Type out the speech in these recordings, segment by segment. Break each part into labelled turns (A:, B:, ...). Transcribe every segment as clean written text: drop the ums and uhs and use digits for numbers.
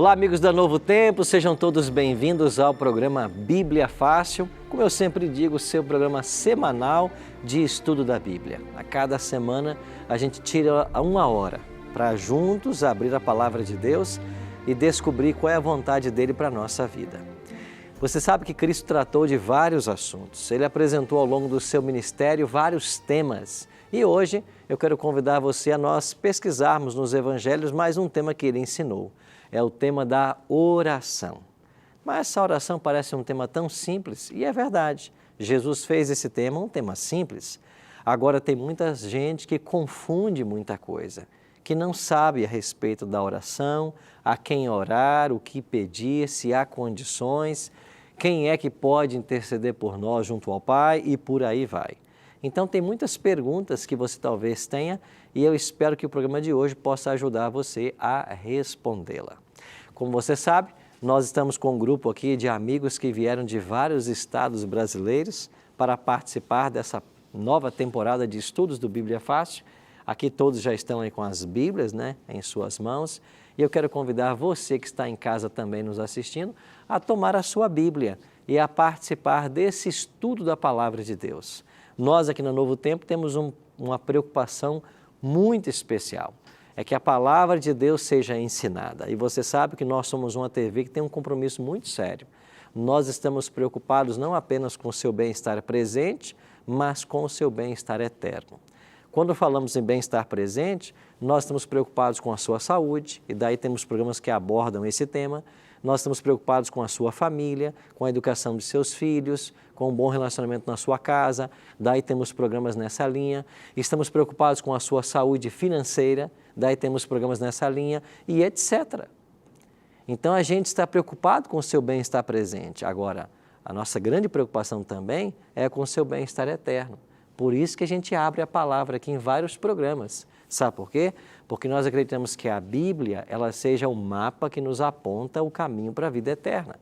A: Olá, amigos da Novo Tempo, sejam todos bem-vindos ao programa Bíblia Fácil. Como eu sempre digo, seu programa semanal de estudo da Bíblia. A cada semana a gente tira uma hora para juntos abrir a palavra de Deus e descobrir qual é a vontade dele para a nossa vida. Você sabe que Cristo tratou de vários assuntos. Ele apresentou ao longo do seu ministério vários temas. E hoje eu quero convidar você a nós pesquisarmos nos evangelhos mais um tema que ele ensinou. É o tema da oração. Mas essa oração parece um tema tão simples e é verdade. Jesus fez esse tema um tema simples. Agora tem muita gente que confunde muita coisa, que não sabe a respeito da oração, a quem orar, o que pedir, se há condições, quem é que pode interceder por nós junto ao Pai e por aí vai. Então tem muitas perguntas que você talvez tenha e eu espero que o programa de hoje possa ajudar você a respondê-la. Como você sabe, nós estamos com um grupo aqui de amigos que vieram de vários estados brasileiros para participar dessa nova temporada de estudos do Bíblia Fácil. Aqui todos já estão aí com as Bíblias, em suas mãos. E eu quero convidar você que está em casa também nos assistindo a tomar a sua Bíblia e a participar desse estudo da Palavra de Deus. Nós aqui no Novo Tempo temos uma preocupação muito especial, é que a Palavra de Deus seja ensinada. E você sabe que nós somos uma TV que tem um compromisso muito sério. Nós estamos preocupados não apenas com o seu bem-estar presente, mas com o seu bem-estar eterno. Quando falamos em bem-estar presente, nós estamos preocupados com a sua saúde, e daí temos programas que abordam esse tema. Nós estamos preocupados com a sua família, com a educação de seus filhos, com um bom relacionamento na sua casa, daí temos programas nessa linha. Estamos preocupados com a sua saúde financeira, daí temos programas nessa linha e etc. Então a gente está preocupado com o seu bem-estar presente. Agora, a nossa grande preocupação também é com o seu bem-estar eterno. Por isso que a gente abre a palavra aqui em vários programas. Sabe por quê? Porque nós acreditamos que a Bíblia, ela seja o mapa que nos aponta o caminho para a vida eterna.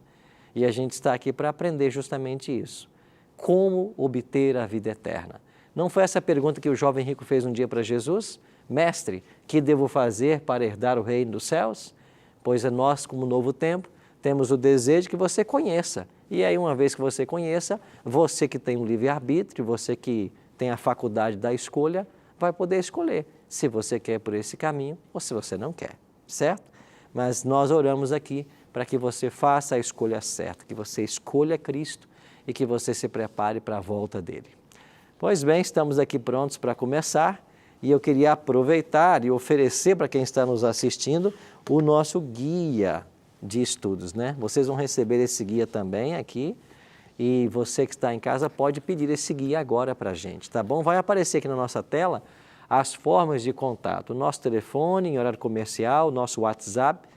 A: E a gente está aqui para aprender justamente isso. Como obter a vida eterna? Não foi essa a pergunta que o jovem rico fez um dia para Jesus? Mestre, que devo fazer para herdar o reino dos céus? Pois nós, como Novo Tempo, temos o desejo que você conheça. E aí, uma vez que você conheça, você que tem um livre-arbítrio, você que tem a faculdade da escolha, vai poder escolher se você quer por esse caminho ou se você não quer, certo? Mas nós oramos aqui para que você faça a escolha certa, que você escolha Cristo e que você se prepare para a volta dele. Pois bem, estamos aqui prontos para começar e eu queria aproveitar e oferecer para quem está nos assistindo o nosso guia de estudos, Vocês vão receber esse guia também aqui e você que está em casa pode pedir esse guia agora para a gente, tá bom? Vai aparecer aqui na nossa tela as formas de contato, o nosso telefone em horário comercial, o nosso WhatsApp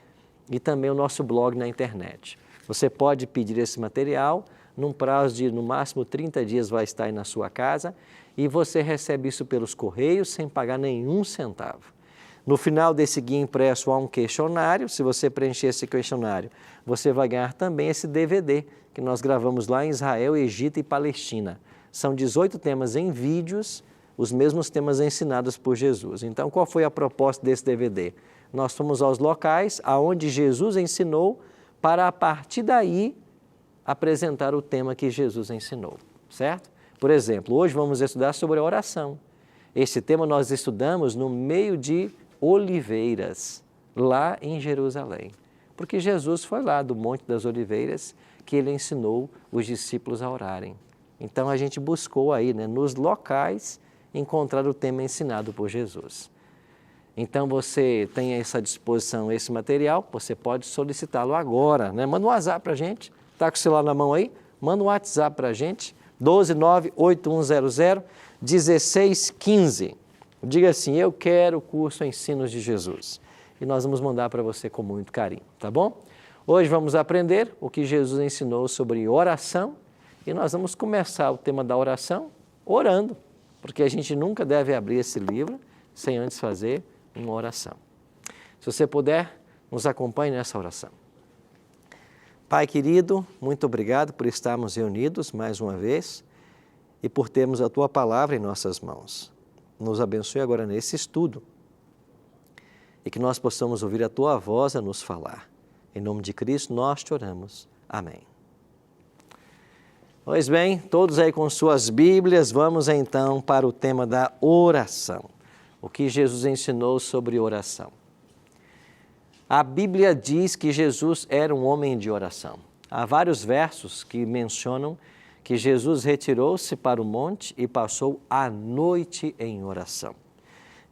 A: e também o nosso blog na internet. Você pode pedir esse material, num prazo de no máximo 30 dias vai estar aí na sua casa e você recebe isso pelos correios sem pagar nenhum centavo. No final desse guia impresso há um questionário, se você preencher esse questionário, você vai ganhar também esse DVD que nós gravamos lá em Israel, Egito e Palestina. São 18 temas em vídeos, os mesmos temas ensinados por Jesus. Então, qual foi a proposta desse DVD? Nós fomos aos locais aonde Jesus ensinou para, a partir daí, apresentar o tema que Jesus ensinou, certo? Por exemplo, hoje vamos estudar sobre a oração. Esse tema nós estudamos no meio de Oliveiras, lá em Jerusalém. Porque Jesus foi lá do Monte das Oliveiras que ele ensinou os discípulos a orarem. Então, a gente buscou aí, nos locais, encontrar o tema ensinado por Jesus. Então, você tem a essa disposição, esse material, você pode solicitá-lo agora, Manda um WhatsApp para a gente, está com o celular na mão aí? Manda um WhatsApp para a gente, 12981001615. Diga assim, eu quero o curso Ensinos de Jesus. E nós vamos mandar para você com muito carinho, tá bom? Hoje vamos aprender o que Jesus ensinou sobre oração e nós vamos começar o tema da oração orando, porque a gente nunca deve abrir esse livro sem antes fazer uma oração. Se você puder, nos acompanhe nessa oração. Pai querido, muito obrigado por estarmos reunidos mais uma vez e por termos a Tua palavra em nossas mãos. Nos abençoe agora nesse estudo e que nós possamos ouvir a Tua voz a nos falar. Em nome de Cristo nós te oramos. Amém. Pois bem, todos aí com suas Bíblias, vamos então para o tema da oração. O que Jesus ensinou sobre oração. A Bíblia diz que Jesus era um homem de oração. Há vários versos que mencionam que Jesus retirou-se para o monte e passou a noite em oração.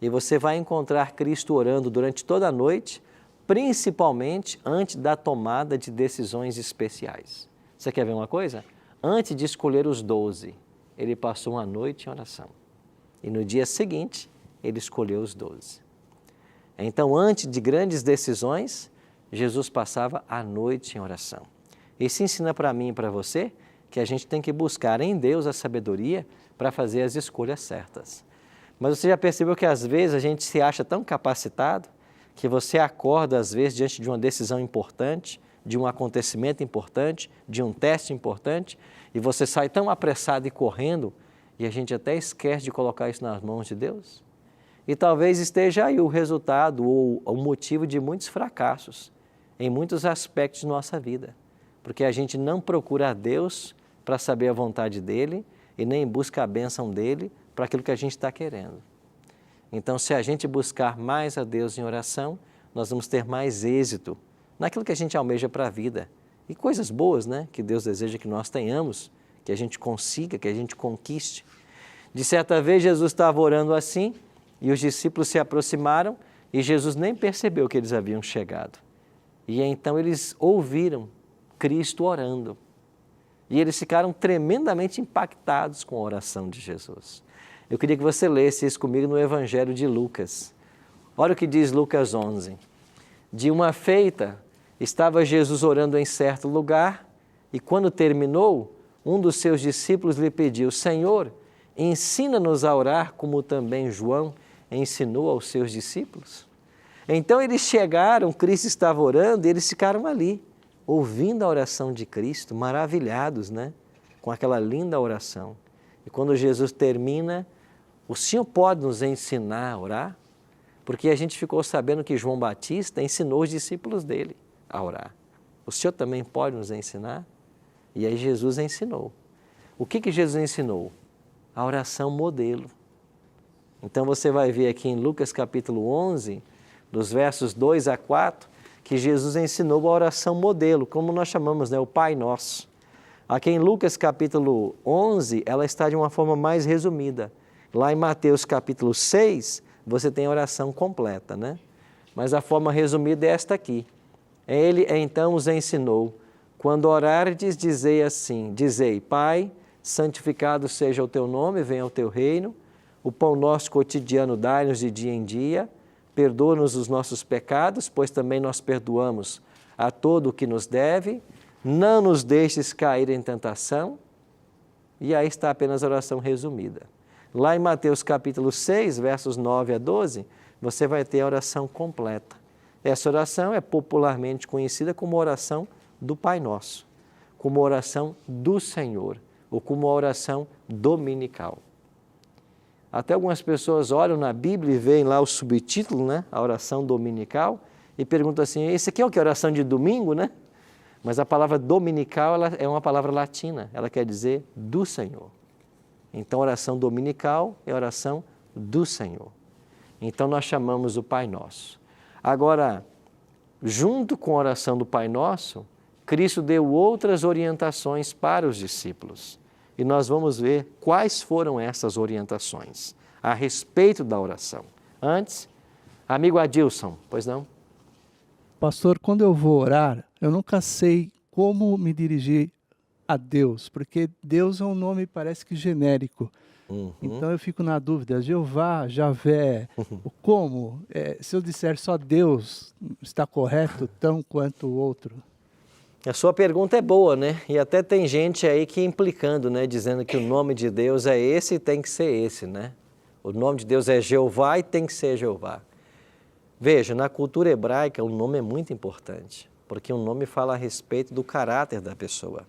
A: E você vai encontrar Cristo orando durante toda a noite, principalmente antes da tomada de decisões especiais. Você quer ver uma coisa? Antes de escolher os 12, ele passou uma noite em oração. E no dia seguinte, ele escolheu os 12. Então, antes de grandes decisões, Jesus passava a noite em oração. Isso ensina para mim e para você que a gente tem que buscar em Deus a sabedoria para fazer as escolhas certas. Mas você já percebeu que às vezes a gente se acha tão capacitado que você acorda às vezes diante de uma decisão importante, de um acontecimento importante, de um teste importante, e você sai tão apressado e correndo, e a gente até esquece de colocar isso nas mãos de Deus? E talvez esteja aí o resultado ou o motivo de muitos fracassos em muitos aspectos de nossa vida, porque a gente não procura a Deus para saber a vontade dEle e nem busca a bênção dEle para aquilo que a gente está querendo. Então, se a gente buscar mais a Deus em oração, nós vamos ter mais êxito naquilo que a gente almeja para a vida. E coisas boas, né? Que Deus deseja que nós tenhamos, que a gente consiga, que a gente conquiste. De certa vez, Jesus estava orando assim e os discípulos se aproximaram e Jesus nem percebeu que eles haviam chegado. E então eles ouviram Cristo orando. E eles ficaram tremendamente impactados com a oração de Jesus. Eu queria que você lesse isso comigo no Evangelho de Lucas. Olha o que diz Lucas 11. De uma feita, estava Jesus orando em certo lugar e quando terminou, um dos seus discípulos lhe pediu: Senhor, ensina-nos a orar como também João ensinou aos seus discípulos. Então eles chegaram, Cristo estava orando e eles ficaram ali, ouvindo a oração de Cristo, maravilhados, né? Com aquela linda oração. E quando Jesus termina, o Senhor pode nos ensinar a orar? Porque a gente ficou sabendo que João Batista ensinou os discípulos dele a orar. O Senhor também pode nos ensinar? E aí Jesus ensinou. O que Jesus ensinou? A oração modelo. Então você vai ver aqui em Lucas capítulo 11, dos versos 2 a 4, que Jesus ensinou a oração modelo, como nós chamamos, né? O Pai Nosso. Aqui em Lucas capítulo 11, ela está de uma forma mais resumida. Lá em Mateus capítulo 6, você tem a oração completa, né? Mas a forma resumida é esta aqui. Ele então os ensinou: quando orardes, dizei assim, dizei, Pai, santificado seja o teu nome, venha o teu reino, o pão nosso cotidiano dai-nos de dia em dia, perdoa-nos os nossos pecados, pois também nós perdoamos a todo o que nos deve, não nos deixes cair em tentação. E aí está apenas a oração resumida. Lá em Mateus capítulo 6, versos 9 a 12, você vai ter a oração completa. Essa oração é popularmente conhecida como oração do Pai Nosso, como oração do Senhor, ou como oração dominical. Até algumas pessoas olham na Bíblia e veem lá o subtítulo, né? A oração dominical, e perguntam assim, esse aqui é o que? Oração de domingo, né? Mas a palavra dominical ela é uma palavra latina, ela quer dizer do Senhor. Então, oração dominical é oração do Senhor. Então, nós chamamos o Pai Nosso. Agora, junto com a oração do Pai Nosso, Cristo deu outras orientações para os discípulos. E nós vamos ver quais foram essas orientações a respeito da oração. Antes, amigo Adilson, pois não?
B: Pastor, quando eu vou orar, eu nunca sei como me dirigir a Deus, porque Deus é um nome, parece que genérico. Então eu fico na dúvida, Jeová, Javé, o como? Se eu disser só Deus, está correto tão quanto o outro?
A: A sua pergunta é boa, né? E até tem gente aí que implicando, né? Dizendo que o nome de Deus é esse e tem que ser esse, né? O nome de Deus é Jeová e tem que ser Jeová. Veja, na cultura hebraica o nome é muito importante, porque o nome fala a respeito do caráter da pessoa.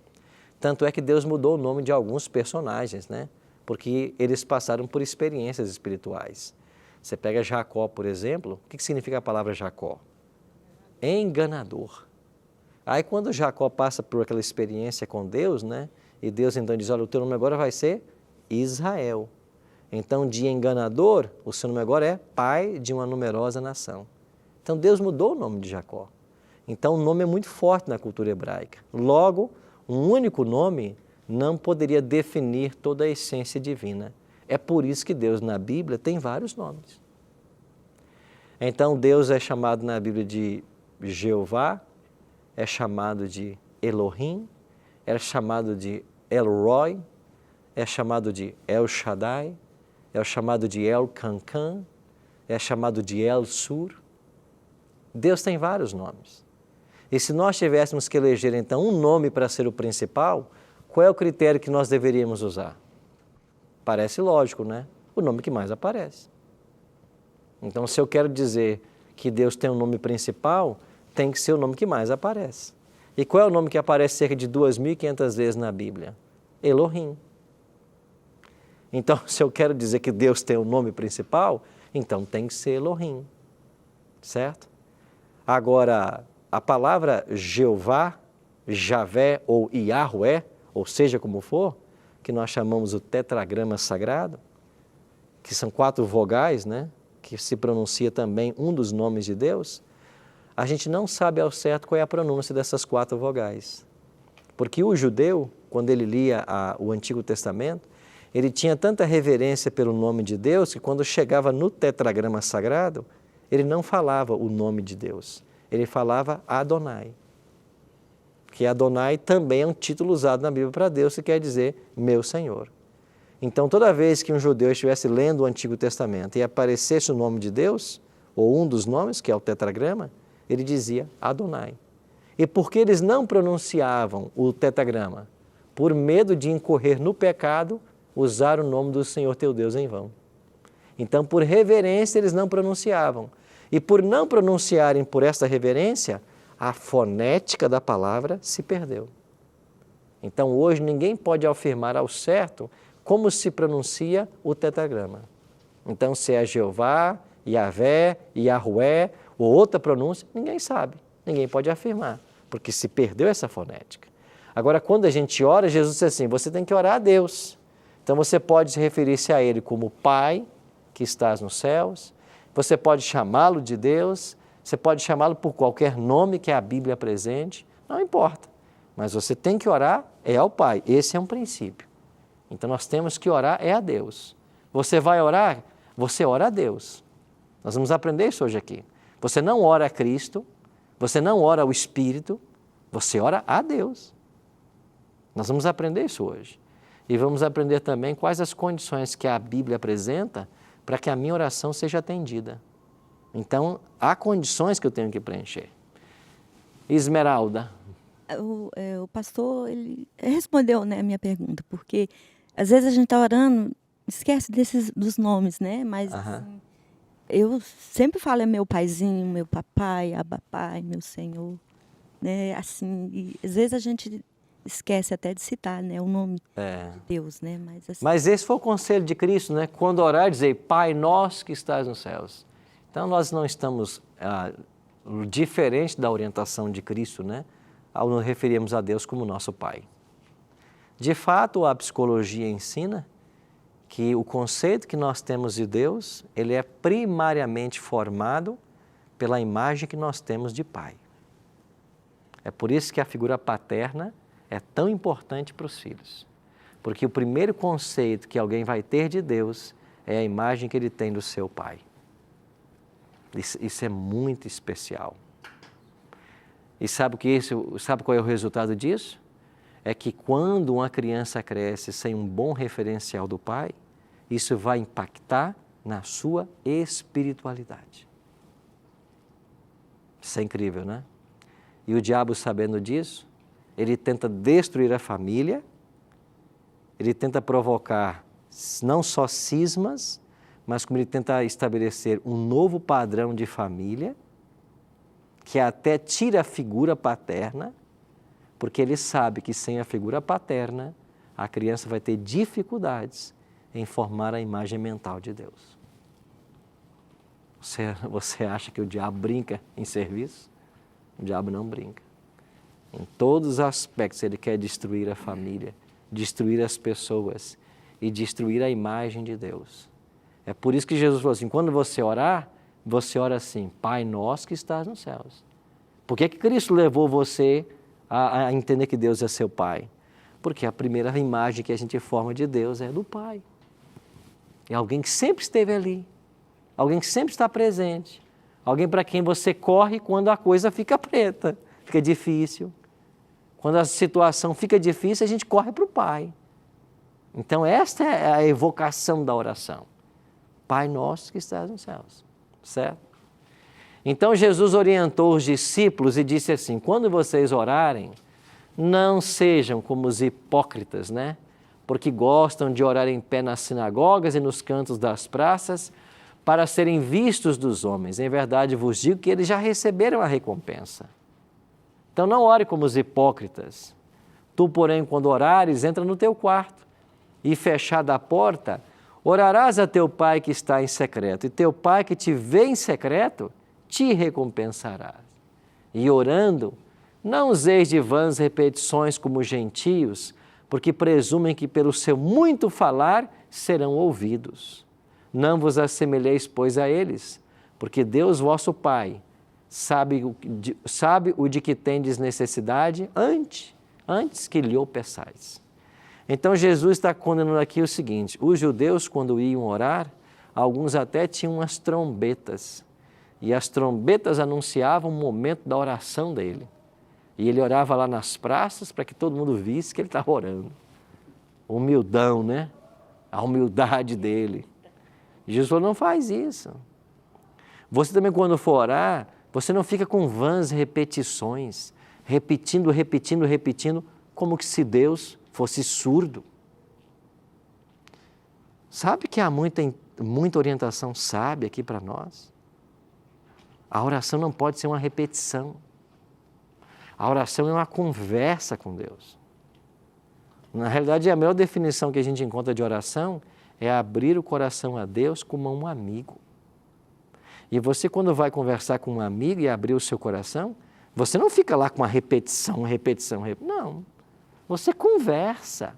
A: Tanto é que Deus mudou o nome de alguns personagens, né? Porque eles passaram por experiências espirituais. Você pega Jacó, por exemplo, o que significa a palavra Jacó? Enganador. Aí quando Jacó passa por aquela experiência com Deus, né? E Deus então diz, olha, o teu nome agora vai ser Israel. Então, de enganador, o seu nome agora é pai de uma numerosa nação. Então, Deus mudou o nome de Jacó. Então, o nome é muito forte na cultura hebraica. Logo, um único nome não poderia definir toda a essência divina. É por isso que Deus, na Bíblia, tem vários nomes. Então, Deus é chamado na Bíblia de Jeová, é chamado de Elohim, é chamado de El Roi, é chamado de El Shaddai, é chamado de El Kankan, é chamado de El Sur. Deus tem vários nomes. E se nós tivéssemos que eleger então um nome para ser o principal, qual é o critério que nós deveríamos usar? Parece lógico, né? O nome que mais aparece. Então, se eu quero dizer que Deus tem um nome principal, tem que ser o nome que mais aparece. E qual é o nome que aparece cerca de 2.500 vezes na Bíblia? Elohim. Então, se eu quero dizer que Deus tem um nome principal, então tem que ser Elohim, certo? Agora, a palavra Jeová, Javé ou Yahweh, ou seja como for, que nós chamamos o tetragrama sagrado, que são 4 vogais, né? Que se pronuncia também um dos nomes de Deus, a gente não sabe ao certo qual é a pronúncia dessas 4 vogais. Porque o judeu, quando ele lia o Antigo Testamento, ele tinha tanta reverência pelo nome de Deus que quando chegava no tetragrama sagrado, ele não falava o nome de Deus, ele falava Adonai. Que Adonai também é um título usado na Bíblia para Deus, que quer dizer meu Senhor. Então, toda vez que um judeu estivesse lendo o Antigo Testamento e aparecesse o nome de Deus, ou um dos nomes, que é o tetragrama, ele dizia Adonai. E porque eles não pronunciavam o tetragrama, por medo de incorrer no pecado, usar o nome do Senhor teu Deus em vão. Então, por reverência, eles não pronunciavam. E por não pronunciarem por esta reverência, a fonética da palavra se perdeu. Então, hoje, ninguém pode afirmar ao certo como se pronuncia o tetragrama. Então, se é Jeová, Yahvé, Yahweh ou outra pronúncia, ninguém sabe, ninguém pode afirmar, porque se perdeu essa fonética. Agora, quando a gente ora, Jesus diz assim, você tem que orar a Deus. Então, você pode se referir-se a Ele como Pai, que estás nos céus, você pode chamá-lo de Deus, você pode chamá-lo por qualquer nome que a Bíblia apresente, não importa. Mas você tem que orar ao Pai, esse é um princípio. Então, nós temos que orar a Deus. Você vai orar, você ora a Deus. Nós vamos aprender isso hoje aqui. Você não ora a Cristo, você não ora ao Espírito, você ora a Deus. Nós vamos aprender isso hoje. E vamos aprender também quais as condições que a Bíblia apresenta para que a minha oração seja atendida. Então, há condições que eu tenho que preencher. Esmeralda.
C: O pastor ele respondeu, né, a minha pergunta, porque às vezes a gente está orando, esquece dos nomes, né? Mas assim, eu sempre falo é meu paizinho, meu papai, abapai, meu Senhor, né? Assim, e às vezes a gente esquece até de citar, né, o nome de Deus, né?
A: Mas esse foi o conselho de Cristo, né? Quando orar, dizer, Pai nosso que estás nos céus. Então, nós não estamos diferente da orientação de Cristo, né? Ao nos referirmos a Deus como nosso Pai. De fato, a psicologia ensina que o conceito que nós temos de Deus, ele é primariamente formado pela imagem que nós temos de Pai. É por isso que a figura paterna é tão importante para os filhos. Porque o primeiro conceito que alguém vai ter de Deus é a imagem que ele tem do seu Pai. Isso é muito especial. E sabe qual é o resultado disso? É que quando uma criança cresce sem um bom referencial do pai, isso vai impactar na sua espiritualidade. Isso é incrível, né? E o diabo, sabendo disso, ele tenta destruir a família, ele tenta provocar não só cismas, mas como ele tenta estabelecer um novo padrão de família, que até tira a figura paterna, porque ele sabe que sem a figura paterna, a criança vai ter dificuldades em formar a imagem mental de Deus. Você acha que o diabo brinca em serviço? O diabo não brinca. Em todos os aspectos Ele quer destruir a família, destruir as pessoas e destruir a imagem de Deus. É por isso que Jesus falou assim, quando você orar, você ora assim, Pai nosso que estás nos céus. Por que Cristo levou você a entender que Deus é seu Pai? Porque a primeira imagem que a gente forma de Deus é do Pai. É alguém que sempre esteve ali, alguém que sempre está presente, alguém para quem você corre quando a coisa fica preta, fica difícil. Quando a situação fica difícil, a gente corre para o Pai. Então esta é a evocação da oração. Pai nosso que estás nos céus, certo? Então Jesus orientou os discípulos e disse assim, quando vocês orarem, não sejam como os hipócritas, né? Porque gostam de orar em pé nas sinagogas e nos cantos das praças para serem vistos dos homens. Em verdade vos digo que eles já receberam a recompensa. Então não ore como os hipócritas. Tu, porém, quando orares, entra no teu quarto e fechada a porta, orarás a teu Pai que está em secreto, e teu Pai que te vê em secreto te recompensará. E orando, não useis de vãs repetições como gentios, porque presumem que pelo seu muito falar serão ouvidos. Não vos assemelheis, pois, a eles, porque Deus vosso Pai sabe o de que tendes necessidade antes que lhe o peçais. Então Jesus está condenando aqui o seguinte, os judeus quando iam orar, alguns até tinham umas trombetas, e as trombetas anunciavam o momento da oração dele. E ele orava lá nas praças para que todo mundo visse que ele estava orando. Humildão, né? A humildade dele. E Jesus falou, não faz isso. Você também quando for orar, você não fica com vãs repetições, repetindo, como que se Deus fosse surdo. Sabe que há muita orientação sábia aqui para nós? A oração não pode ser uma repetição. A oração é uma conversa com Deus. Na realidade, a melhor definição que a gente encontra de oração é abrir o coração a Deus como um amigo. E você, quando vai conversar com um amigo e abrir o seu coração, você não fica lá com uma repetição. Não. Você conversa.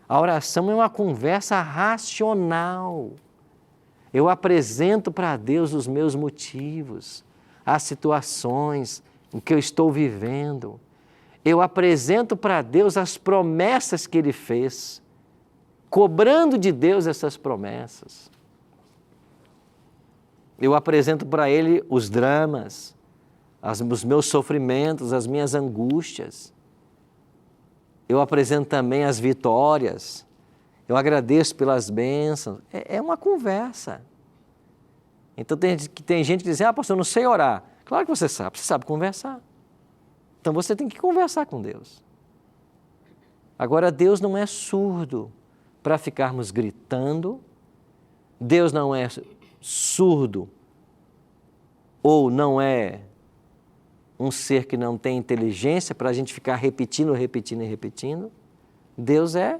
A: A oração é uma conversa racional. Eu apresento para Deus os meus motivos, as situações, o que eu estou vivendo. Eu apresento para Deus as promessas que Ele fez, cobrando de Deus essas promessas. Eu apresento para Ele os dramas, os meus sofrimentos, as minhas angústias. Eu apresento também as vitórias. Eu agradeço pelas bênçãos. É uma conversa. Então tem gente que diz, pastor, eu não sei orar. Claro que você sabe conversar. Então você tem que conversar com Deus. Agora, Deus não é surdo para ficarmos gritando. Deus não é surdo ou não é um ser que não tem inteligência para a gente ficar repetindo. Deus é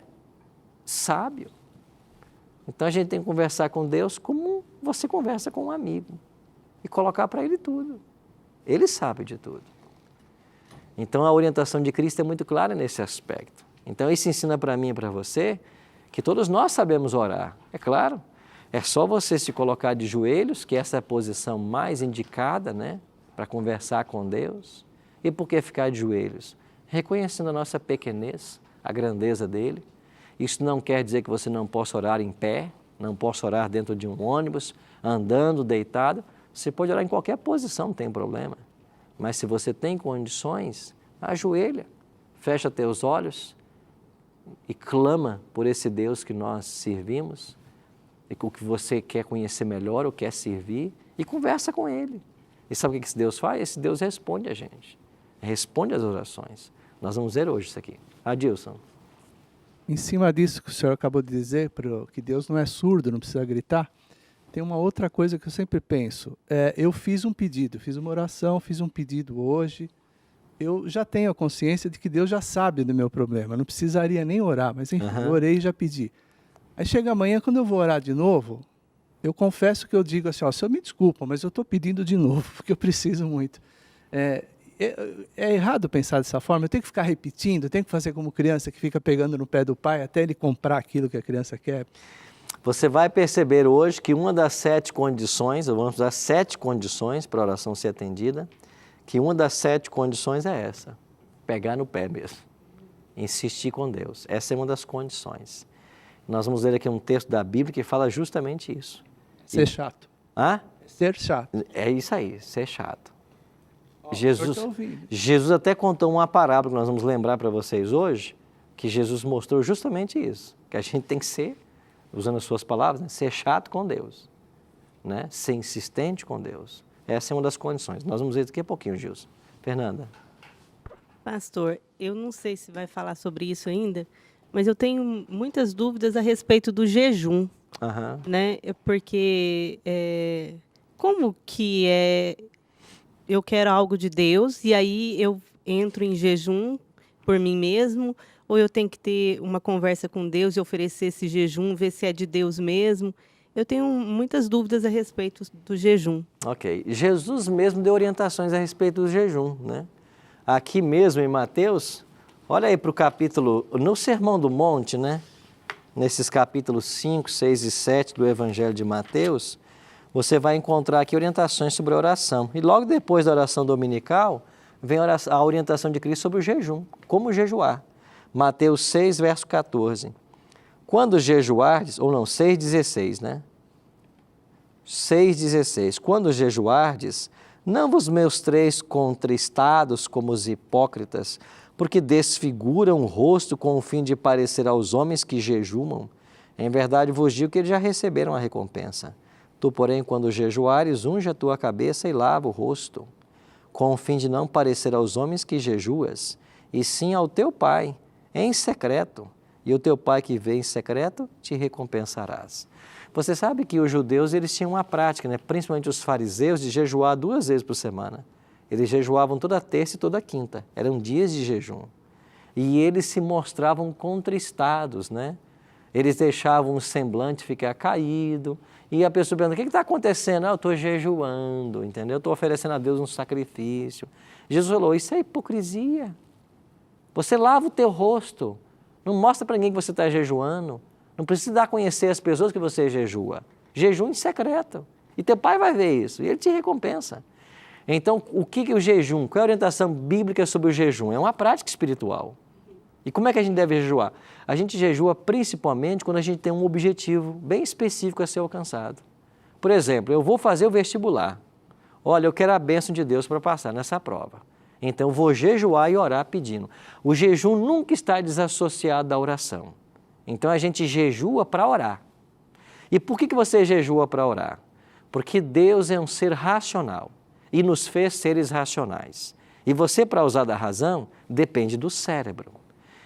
A: sábio. Então a gente tem que conversar com Deus como você conversa com um amigo e colocar para Ele tudo. Ele sabe de tudo. Então a orientação de Cristo é muito clara nesse aspecto. Então isso ensina para mim e para você que todos nós sabemos orar, é claro. É só você se colocar de joelhos, que essa é a posição mais indicada, né, para conversar com Deus. E por que ficar de joelhos? Reconhecendo a nossa pequenez, a grandeza dEle. Isso não quer dizer que você não possa orar em pé, não possa orar dentro de um ônibus, andando, deitado. Você pode orar em qualquer posição, não tem problema. Mas se você tem condições, ajoelha, fecha teus olhos e clama por esse Deus que nós servimos e com o que você quer conhecer melhor ou quer servir e conversa com Ele. E sabe o que esse Deus faz? Esse Deus responde a gente, responde às orações. Nós vamos ver hoje isso aqui. Adilson.
B: Em cima disso que o senhor acabou de dizer, que Deus não é surdo, não precisa gritar, tem uma outra coisa que eu sempre penso. Eu fiz um pedido, fiz uma oração, fiz um pedido hoje. Eu já tenho a consciência de que Deus já sabe do meu problema. Não precisaria nem orar, mas enfim, eu orei e já pedi. Aí chega amanhã, quando eu vou orar de novo, eu confesso que eu digo assim, Senhor, me desculpa, mas eu estou pedindo de novo, porque eu preciso muito. é errado pensar dessa forma. Eu tenho que ficar repetindo, eu tenho que fazer como criança que fica pegando no pé do pai até ele comprar aquilo que a criança quer.
A: Você vai perceber hoje que uma das 7 condições, vamos usar 7 condições para a oração ser atendida, que uma das 7 condições é essa, pegar no pé mesmo, insistir com Deus. Essa é uma das condições. Nós vamos ler aqui um texto da Bíblia que fala justamente isso.
B: Ser chato.
A: Hã?
B: Ser chato.
A: É isso aí, ser chato.
B: Oh,
A: Jesus até contou uma parábola que nós vamos lembrar para vocês hoje, que Jesus mostrou justamente isso, que a gente tem que ser, usando as suas palavras, né, ser chato com Deus, né? Ser insistente com Deus. Essa é uma das condições. Nós vamos ver daqui a pouquinho, Gilson. Fernanda.
D: Pastor, eu não sei se vai falar sobre isso ainda, mas eu tenho muitas dúvidas a respeito do jejum, né? Porque como que eu quero algo de Deus e aí eu entro em jejum por mim mesmo, ou eu tenho que ter uma conversa com Deus e oferecer esse jejum, ver se é de Deus mesmo? Eu tenho muitas dúvidas a respeito do jejum.
A: Ok. Jesus mesmo deu orientações a respeito do jejum, né? Aqui mesmo em Mateus, olha aí para o capítulo, no Sermão do Monte, né? Nesses capítulos 5, 6 e 7 do Evangelho de Mateus, você vai encontrar aqui orientações sobre a oração. E logo depois da oração dominical, vem a orientação de Cristo sobre o jejum, como jejuar. Mateus 6, verso 14. Quando jejuardes, ou não, 6,16, né? 6,16. Quando jejuardes, não vos mostreis contristados como os hipócritas, porque desfiguram o rosto com o fim de parecer aos homens que jejumam. Em verdade vos digo que eles já receberam a recompensa. Tu, porém, quando jejuares, unge a tua cabeça e lava o rosto, com o fim de não parecer aos homens que jejuas, e sim ao teu Pai, em secreto, e o teu Pai que vê em secreto te recompensarás. Você sabe que os judeus eles tinham uma prática, né? Principalmente os fariseus, de jejuar 2 vezes por semana. Eles jejuavam toda terça e toda quinta, eram dias de jejum. E eles se mostravam contristados, né? Eles deixavam o semblante ficar caído, e a pessoa pergunta, o que está acontecendo? Eu estou jejuando, entendeu? Eu estou oferecendo a Deus um sacrifício. Jesus falou, isso é hipocrisia. Você lava o teu rosto, não mostra para ninguém que você está jejuando, não precisa dar a conhecer as pessoas que você jejua. Jejum em secreto. E teu Pai vai ver isso, e Ele te recompensa. Então, o que é o jejum? Qual é a orientação bíblica sobre o jejum? É uma prática espiritual. E como é que a gente deve jejuar? A gente jejua principalmente quando a gente tem um objetivo bem específico a ser alcançado. Por exemplo, eu vou fazer o vestibular. Olha, eu quero a bênção de Deus para passar nessa prova. Então, vou jejuar e orar pedindo. O jejum nunca está desassociado da oração. Então, a gente jejua para orar. E por que você jejua para orar? Porque Deus é um ser racional e nos fez seres racionais. E você, para usar da razão, depende do cérebro.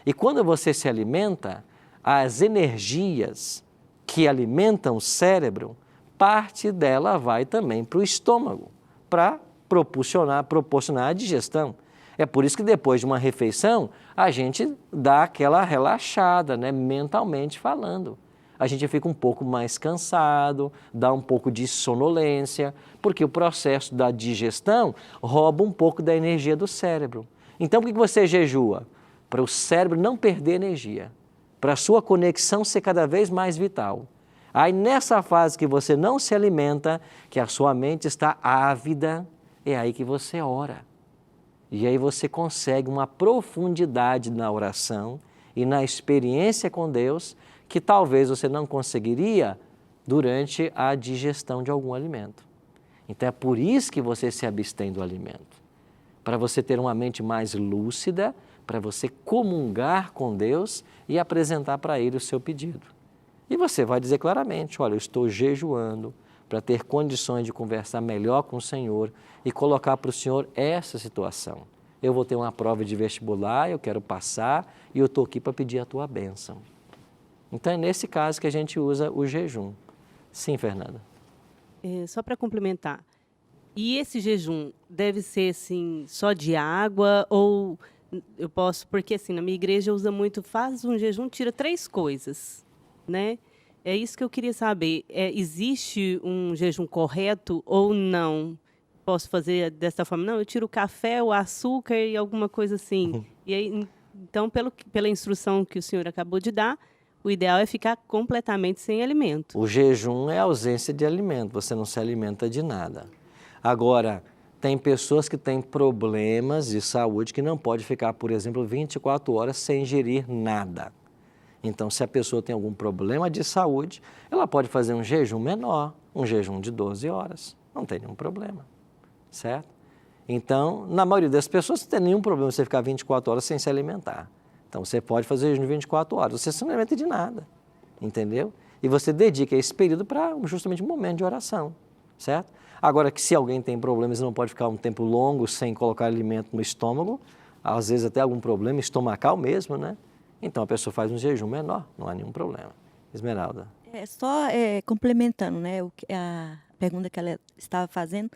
A: E quando você se alimenta, as energias que alimentam o cérebro, parte dela vai também para o estômago, para proporcionar a digestão. É por isso que depois de uma refeição, a gente dá aquela relaxada, né, mentalmente falando. A gente fica um pouco mais cansado, dá um pouco de sonolência, porque o processo da digestão rouba um pouco da energia do cérebro. Então, por que você jejua? Para o cérebro não perder energia, para a sua conexão ser cada vez mais vital. Aí, nessa fase que você não se alimenta, que a sua mente está ávida, é aí que você ora. E aí você consegue uma profundidade na oração e na experiência com Deus que talvez você não conseguiria durante a digestão de algum alimento. Então é por isso que você se abstém do alimento. Para você ter uma mente mais lúcida, para você comungar com Deus e apresentar para Ele o seu pedido. E você vai dizer claramente, olha, eu estou jejuando para ter condições de conversar melhor com o Senhor e colocar para o Senhor essa situação. Eu vou ter uma prova de vestibular, eu quero passar e eu estou aqui para pedir a tua bênção. Então é nesse caso que a gente usa o jejum. Sim, Fernanda.
D: Só para complementar, e esse jejum deve ser assim, só de água ou eu posso, porque assim, na minha igreja usa muito, faz um jejum, tira 3 coisas, né? É isso que eu queria saber. Existe um jejum correto ou não? posso fazer dessa forma. Não, eu tiro o café, o açúcar e alguma coisa assim. E aí, então, pela instrução que o senhor acabou de dar, o ideal é ficar completamente sem alimento.
A: O jejum é a ausência de alimento, você não se alimenta de nada. Agora, tem pessoas que têm problemas de saúde que não pode ficar, por exemplo, 24 horas sem ingerir nada. Então, se a pessoa tem algum problema de saúde, ela pode fazer um jejum menor, um jejum de 12 horas, não tem nenhum problema, certo? Então, na maioria das pessoas não tem nenhum problema você ficar 24 horas sem se alimentar. Então, você pode fazer jejum de 24 horas, você não alimenta de nada, entendeu? E você dedica esse período para justamente um momento de oração, certo? Agora, que se alguém tem problemas e não pode ficar um tempo longo sem colocar alimento no estômago, às vezes até algum problema estomacal mesmo, né? Então, a pessoa faz um jejum menor, não há nenhum problema. Esmeralda.
C: Só complementando, né, a pergunta que ela estava fazendo,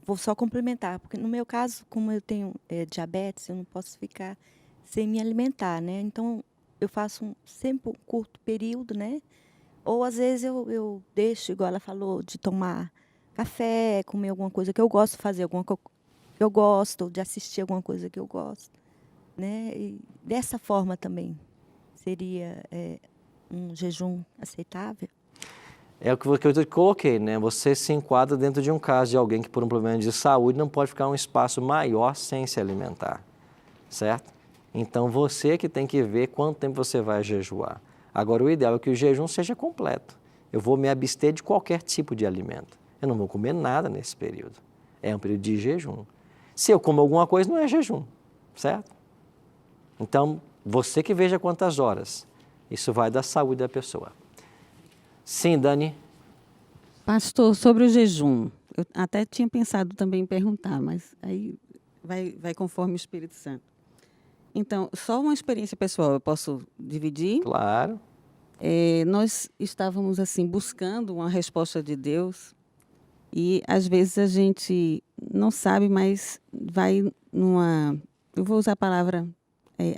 C: vou só complementar, porque no meu caso, como eu tenho diabetes, eu não posso ficar sem me alimentar, né? Então, eu faço sempre um curto período, né? Ou, às vezes, eu deixo, igual ela falou, de tomar café, comer alguma coisa que eu gosto, fazer alguma coisa que eu gosto, de assistir alguma coisa que eu gosto, né? E dessa forma também seria um jejum aceitável?
A: É o que eu te coloquei, né? Você se enquadra dentro de um caso de alguém que por um problema de saúde não pode ficar um espaço maior sem se alimentar, certo? Então, você que tem que ver quanto tempo você vai jejuar. Agora, o ideal é que o jejum seja completo. Eu vou me abster de qualquer tipo de alimento. Eu não vou comer nada nesse período. É um período de jejum. Se eu como alguma coisa, não é jejum, certo? Então, você que veja quantas horas. Isso vai da saúde da pessoa. Sim, Dani?
E: Pastor, sobre o jejum, eu até tinha pensado também em perguntar, mas aí vai conforme o Espírito Santo. Então, só uma experiência pessoal, eu posso dividir?
A: Claro.
E: Nós estávamos assim buscando uma resposta de Deus e às vezes a gente não sabe, mas vai numa, eu vou usar a palavra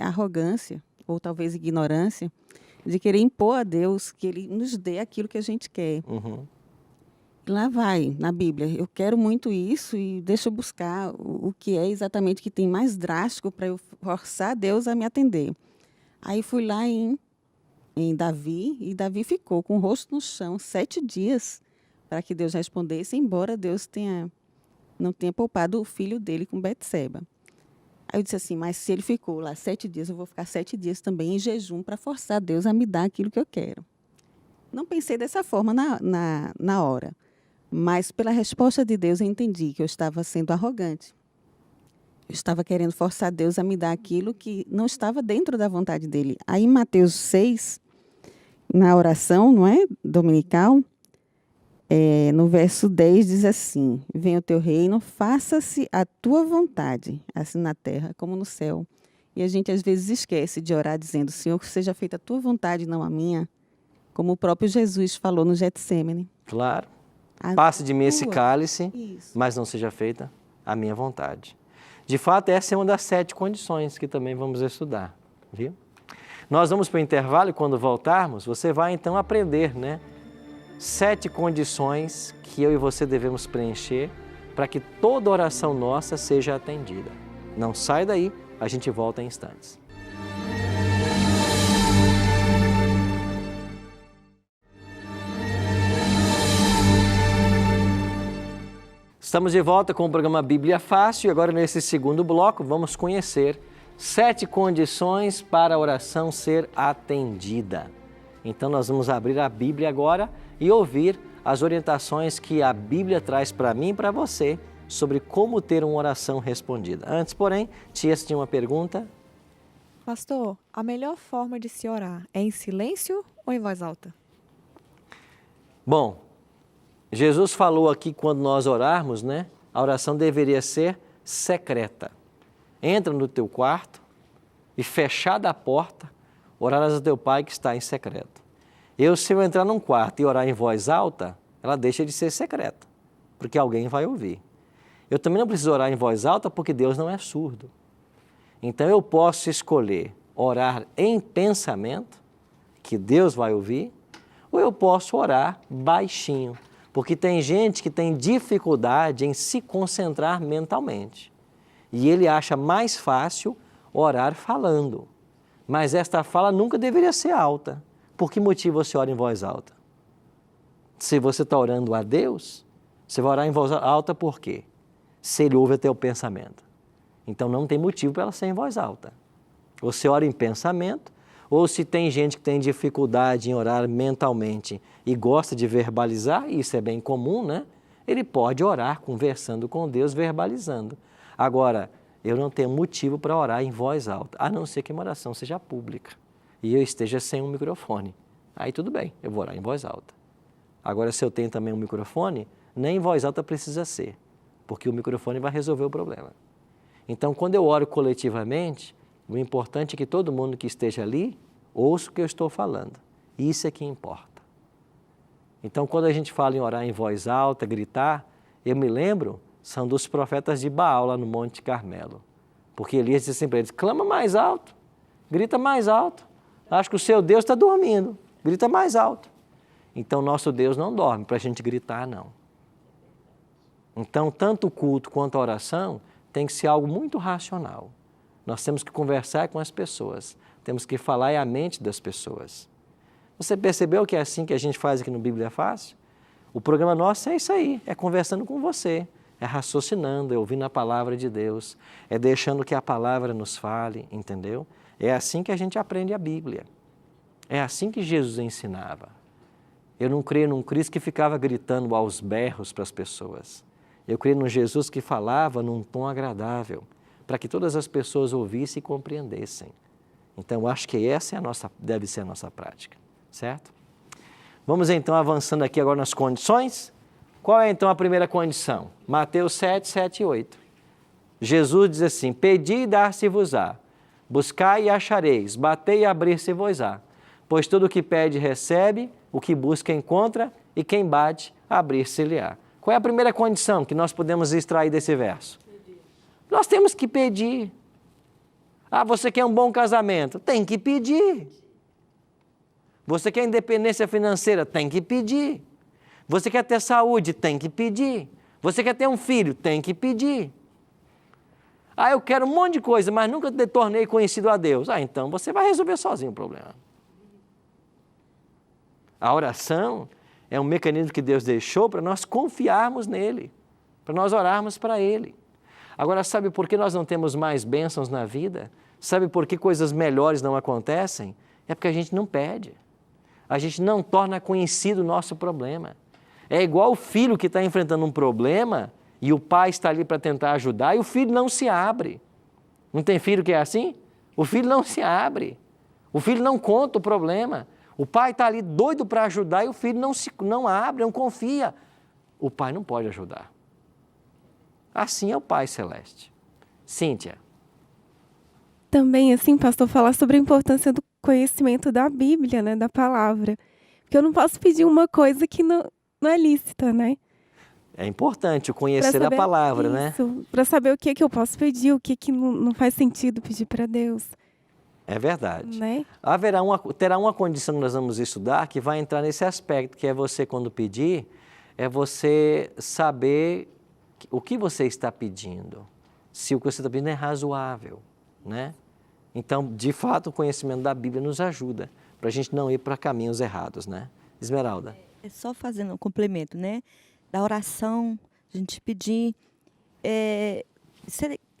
E: arrogância ou talvez ignorância, de querer impor a Deus que Ele nos dê aquilo que a gente quer.
A: Uhum.
E: Lá vai, na Bíblia, eu quero muito isso e deixa eu buscar o que é exatamente que tem mais drástico para eu forçar Deus a me atender. Aí fui lá em Davi, e Davi ficou com o rosto no chão 7 dias para que Deus respondesse, embora Deus não tenha poupado o filho dele com Betseba. Aí eu disse assim, mas se ele ficou lá 7 dias, eu vou ficar 7 dias também em jejum para forçar Deus a me dar aquilo que eu quero. Não pensei dessa forma na hora. Mas, pela resposta de Deus, eu entendi que eu estava sendo arrogante. Eu estava querendo forçar Deus a me dar aquilo que não estava dentro da vontade dele. Aí, em Mateus 6, na oração, não é? Dominical, no verso 10, diz assim, venha o teu reino, faça-se a tua vontade, assim na terra como no céu. E a gente, às vezes, esquece de orar dizendo, Senhor, que seja feita a tua vontade, não a minha, como o próprio Jesus falou no Getsêmani.
A: Claro. Passe de mim esse cálice,
E: Isso.
A: mas não seja feita a minha vontade. De fato, essa é uma das 7 condições que também vamos estudar, viu? Nós vamos para o intervalo e quando voltarmos, você vai então aprender, né? 7 condições que eu e você devemos preencher para que toda oração nossa seja atendida. Não sai daí, a gente volta em instantes. Estamos de volta com o programa Bíblia Fácil e agora nesse segundo bloco vamos conhecer 7 condições para a oração ser atendida. Então nós vamos abrir a Bíblia agora e ouvir as orientações que a Bíblia traz para mim e para você sobre como ter uma oração respondida. Antes, porém, Tia tinha uma pergunta.
F: Pastor, a melhor forma de se orar é em silêncio ou em voz alta?
A: Bom, Jesus falou aqui quando nós orarmos, né? A oração deveria ser secreta. Entra no teu quarto e fechada a porta, orarás ao teu Pai que está em secreto. Se eu entrar num quarto e orar em voz alta, ela deixa de ser secreta, porque alguém vai ouvir. Eu também não preciso orar em voz alta porque Deus não é surdo. Então eu posso escolher orar em pensamento, que Deus vai ouvir, ou eu posso orar baixinho, Porque tem gente que tem dificuldade em se concentrar mentalmente. E ele acha mais fácil orar falando. Mas esta fala nunca deveria ser alta. Por que motivo você ora em voz alta? Se você está orando a Deus, você vai orar em voz alta por quê? Se Ele ouve até o pensamento. Então não tem motivo para ela ser em voz alta. Você ora em pensamento, ou se tem gente que tem dificuldade em orar mentalmente e gosta de verbalizar, isso é bem comum, né? Ele pode orar conversando com Deus, verbalizando. Agora, eu não tenho motivo para orar em voz alta, a não ser que a oração seja pública e eu esteja sem um microfone. Aí tudo bem, eu vou orar em voz alta. Agora, se eu tenho também um microfone, nem em voz alta precisa ser, porque o microfone vai resolver o problema. Então, quando eu oro coletivamente, o importante é que todo mundo que esteja ali ouça o que eu estou falando. Isso é que importa. Então, quando a gente fala em orar em voz alta, gritar, eu me lembro, são dos profetas de Baal lá no Monte Carmelo. Porque Elias disse assim para eles, clama mais alto, grita mais alto. Acho que o seu Deus está dormindo, grita mais alto. Então, nosso Deus não dorme para a gente gritar, não. Então, tanto o culto quanto a oração tem que ser algo muito racional. Nós temos que conversar com as pessoas, temos que falar a mente das pessoas. Você percebeu que é assim que a gente faz aqui no Bíblia Fácil? O programa nosso é isso aí, é conversando com você, é raciocinando, é ouvindo a palavra de Deus, é deixando que a palavra nos fale, entendeu? É assim que a gente aprende a Bíblia. É assim que Jesus ensinava. Eu não creio num Cristo que ficava gritando aos berros para as pessoas. Eu creio num Jesus que falava num tom agradável, para que todas as pessoas ouvissem e compreendessem. Então, eu acho que essa é deve ser a nossa prática, certo? Vamos então avançando aqui agora nas condições. Qual é então a primeira condição? Mateus 7, 7 e 8. Jesus diz assim, pedi e dar-se-vos-á, buscai e achareis, batei e abrir-se-vos-á. Pois todo o que pede recebe, o que busca encontra, e quem bate, abrir-se-lhe-á. Qual é a primeira condição que nós podemos extrair desse verso? Pedir. Nós temos que pedir. Ah, você quer um bom casamento? Tem que pedir. Você quer independência financeira? Tem que pedir. Você quer ter saúde? Tem que pedir. Você quer ter um filho? Tem que pedir. Ah, eu quero um monte de coisa, mas nunca me tornei conhecido a Deus. Ah, então você vai resolver sozinho o problema. A oração é um mecanismo que Deus deixou para nós confiarmos nele, para nós orarmos para Ele. Agora, sabe por que nós não temos mais bênçãos na vida? Sabe por que coisas melhores não acontecem? É porque a gente não pede. A gente não torna conhecido o nosso problema. É igual o filho que está enfrentando um problema e o pai está ali para tentar ajudar e o filho não se abre. Não tem filho que é assim? O filho não se abre. O filho não conta o problema. O pai está ali doido para ajudar e o filho não abre, não confia. O pai não pode ajudar. Assim é o Pai Celeste. Cíntia.
G: Também, assim, pastor, falar sobre a importância do conhecimento da Bíblia, né, da palavra. Porque eu não posso pedir uma coisa que não é lícita, né?
A: É importante conhecer a palavra, né?
G: Para saber o que eu posso pedir, o que não faz sentido pedir para Deus.
A: É verdade.
G: Né?
A: Terá uma condição que nós vamos estudar que vai entrar nesse aspecto, que é você, quando pedir, é você saber o que você está pedindo, se o que você está pedindo é razoável, né? Então, de fato, o conhecimento da Bíblia nos ajuda para a gente não ir para caminhos errados, né? Esmeralda.
C: É só fazendo um complemento, né? Da oração, a gente pedir,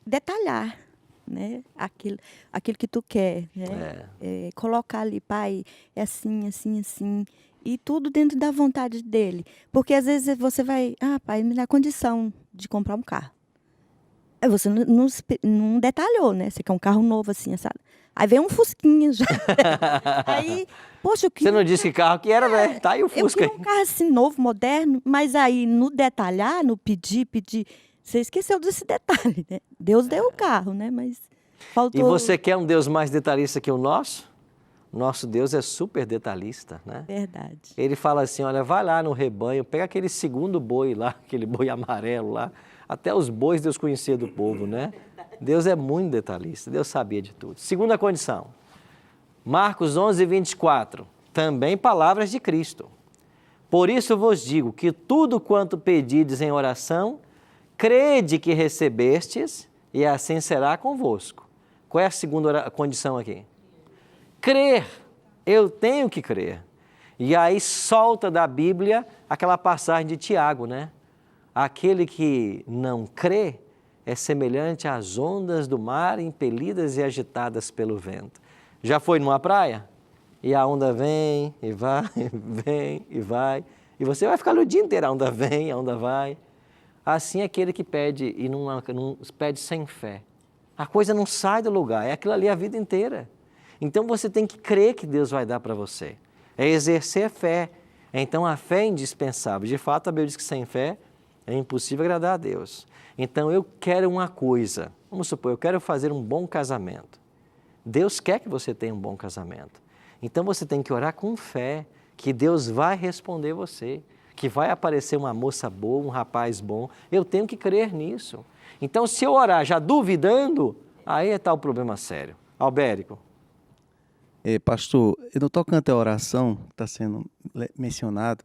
C: detalhar, né? Aquilo que tu quer, né? Colocar ali, Pai, é assim, assim, assim, e tudo dentro da vontade dele. Porque às vezes você vai, Pai, me dá condição de comprar um carro. Aí você não detalhou, né? Você quer um carro novo assim, sabe? Aí vem um Fusquinha já. Aí, poxa, eu queria...
A: Você não disse que carro que era, né? Tá aí o Fusca.
C: Eu queria um carro assim, novo, moderno, mas aí no detalhar, no pedir, você esqueceu desse detalhe, né? Deus deu o carro, né? Mas faltou...
A: E você quer um Deus mais detalhista que o nosso? Nosso Deus é super detalhista, né?
C: Verdade.
A: Ele fala assim, olha, vai lá no rebanho, pega aquele segundo boi lá, aquele boi amarelo lá, até os bois Deus conhecia do povo, né? Deus é muito detalhista, Deus sabia de tudo. Segunda condição, Marcos 11, 24, também palavras de Cristo. Por isso vos digo que tudo quanto pedides em oração, crede que recebestes e assim será convosco. Qual é a segunda condição aqui? Crer. Eu tenho que crer. E aí solta da Bíblia aquela passagem de Tiago, né? Aquele que não crê é semelhante às ondas do mar impelidas e agitadas pelo vento. Já foi numa praia? E a onda vem e vai, vem e vai. E você vai ficar o dia inteiro, a onda vem, a onda vai. Assim é aquele que pede e não pede sem fé. A coisa não sai do lugar, é aquilo ali a vida inteira. Então você tem que crer que Deus vai dar para você. É exercer fé. Então a fé é indispensável. De fato, a Bíblia diz que sem fé é impossível agradar a Deus. Então eu quero uma coisa. Vamos supor, eu quero fazer um bom casamento. Deus quer que você tenha um bom casamento. Então você tem que orar com fé, que Deus vai responder você, que vai aparecer uma moça boa, um rapaz bom. Eu tenho que crer nisso. Então se eu orar já duvidando, aí está o problema sério. Albérico.
H: Pastor, no tocante à oração, que está sendo mencionado,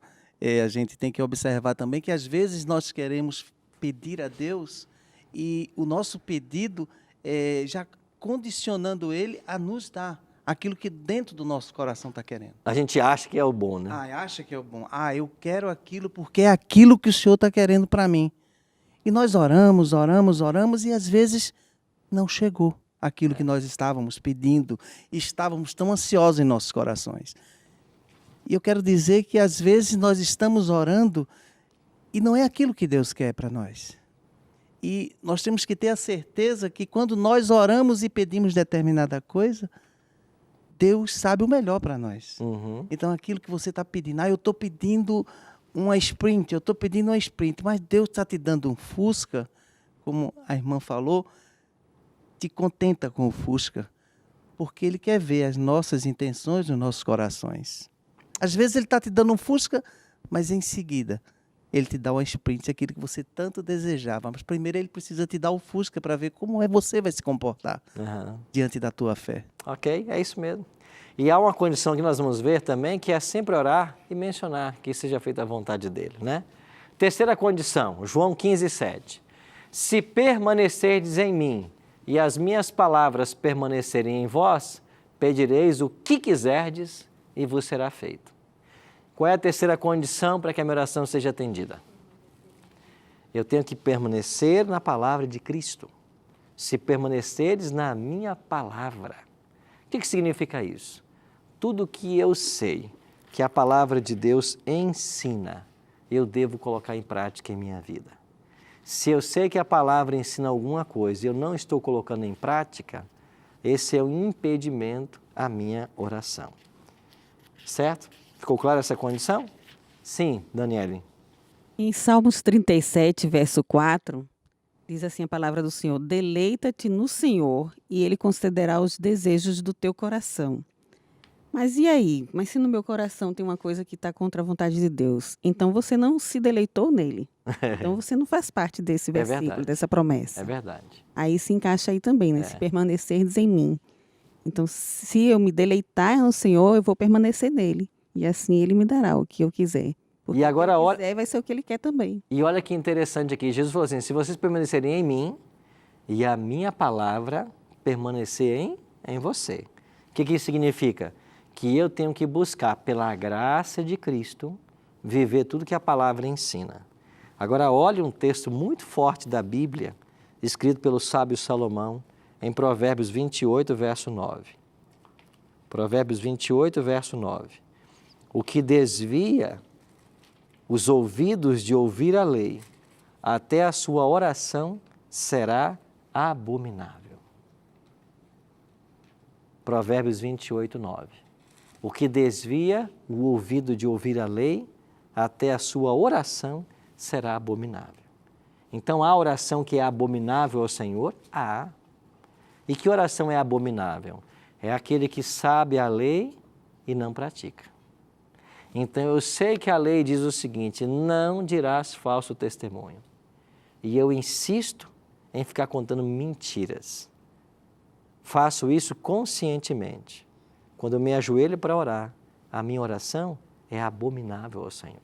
H: a gente tem que observar também que às vezes nós queremos pedir a Deus e o nosso pedido já condicionando Ele a nos dar aquilo que dentro do nosso coração está querendo.
A: A gente acha que é o bom, né?
H: Acha que é o bom. Eu quero aquilo porque é aquilo que o Senhor está querendo para mim. E nós oramos e às vezes não chegou aquilo que nós estávamos pedindo, estávamos tão ansiosos em nossos corações. E eu quero dizer que às vezes nós estamos orando e não é aquilo que Deus quer para nós. E nós temos que ter a certeza que quando nós oramos e pedimos determinada coisa, Deus sabe o melhor para nós.
A: Uhum.
H: Então aquilo que você está pedindo, eu estou pedindo uma sprint, mas Deus está te dando um Fusca, como a irmã falou, te contenta com o Fusca, porque Ele quer ver as nossas intenções nos nossos corações. Às vezes Ele está te dando um Fusca, mas em seguida Ele te dá uma sprint, aquilo que você tanto desejava. Mas primeiro Ele precisa te dar o Fusca para ver como você vai se comportar diante da tua fé.
A: Ok, é isso mesmo. E há uma condição que nós vamos ver também, que é sempre orar e mencionar que seja feita a vontade dEle, né? Terceira condição, João 15:7. Se permanecerdes em mim e as minhas palavras permanecerem em vós, pedireis o que quiserdes e vos será feito. Qual é a terceira condição para que a minha oração seja atendida? Eu tenho que permanecer na palavra de Cristo. Se permaneceres na minha palavra. O que significa isso? Tudo que eu sei que a palavra de Deus ensina, eu devo colocar em prática em minha vida. Se eu sei que a palavra ensina alguma coisa e eu não estou colocando em prática, esse é um impedimento à minha oração. Certo? Ficou clara essa condição? Sim, Daniele.
E: Em Salmos 37, verso 4, diz assim a palavra do Senhor: deleita-te no Senhor e Ele concederá os desejos do teu coração. Mas e aí? Mas se no meu coração tem uma coisa que está contra a vontade de Deus, então você não se deleitou nele. Então você não faz parte desse versículo, dessa promessa.
A: É verdade.
E: Aí se encaixa aí também, né? Se permanecerdes em mim. Então, se eu me deleitar no Senhor, eu vou permanecer nele. E assim Ele me dará o que eu quiser. Porque
A: e agora,
E: o que quiser vai ser o que Ele quer também.
A: E olha que interessante aqui. Jesus falou assim, se vocês permanecerem em mim e a minha palavra permanecer em você. O que isso significa? Que eu tenho que buscar, pela graça de Cristo, viver tudo que a palavra ensina. Agora, olhe um texto muito forte da Bíblia, escrito pelo sábio Salomão, em Provérbios 28, verso 9. Provérbios 28, verso 9. O que desvia os ouvidos de ouvir a lei, até a sua oração será abominável. Provérbios 28, 9. O que desvia o ouvido de ouvir a lei, até a sua oração será abominável. Então, há oração que é abominável ao Senhor? Há. E que oração é abominável? É aquele que sabe a lei e não pratica. Então, eu sei que a lei diz o seguinte, não dirás falso testemunho. E eu insisto em ficar contando mentiras. Faço isso conscientemente. Quando eu me ajoelho para orar, a minha oração é abominável ao Senhor.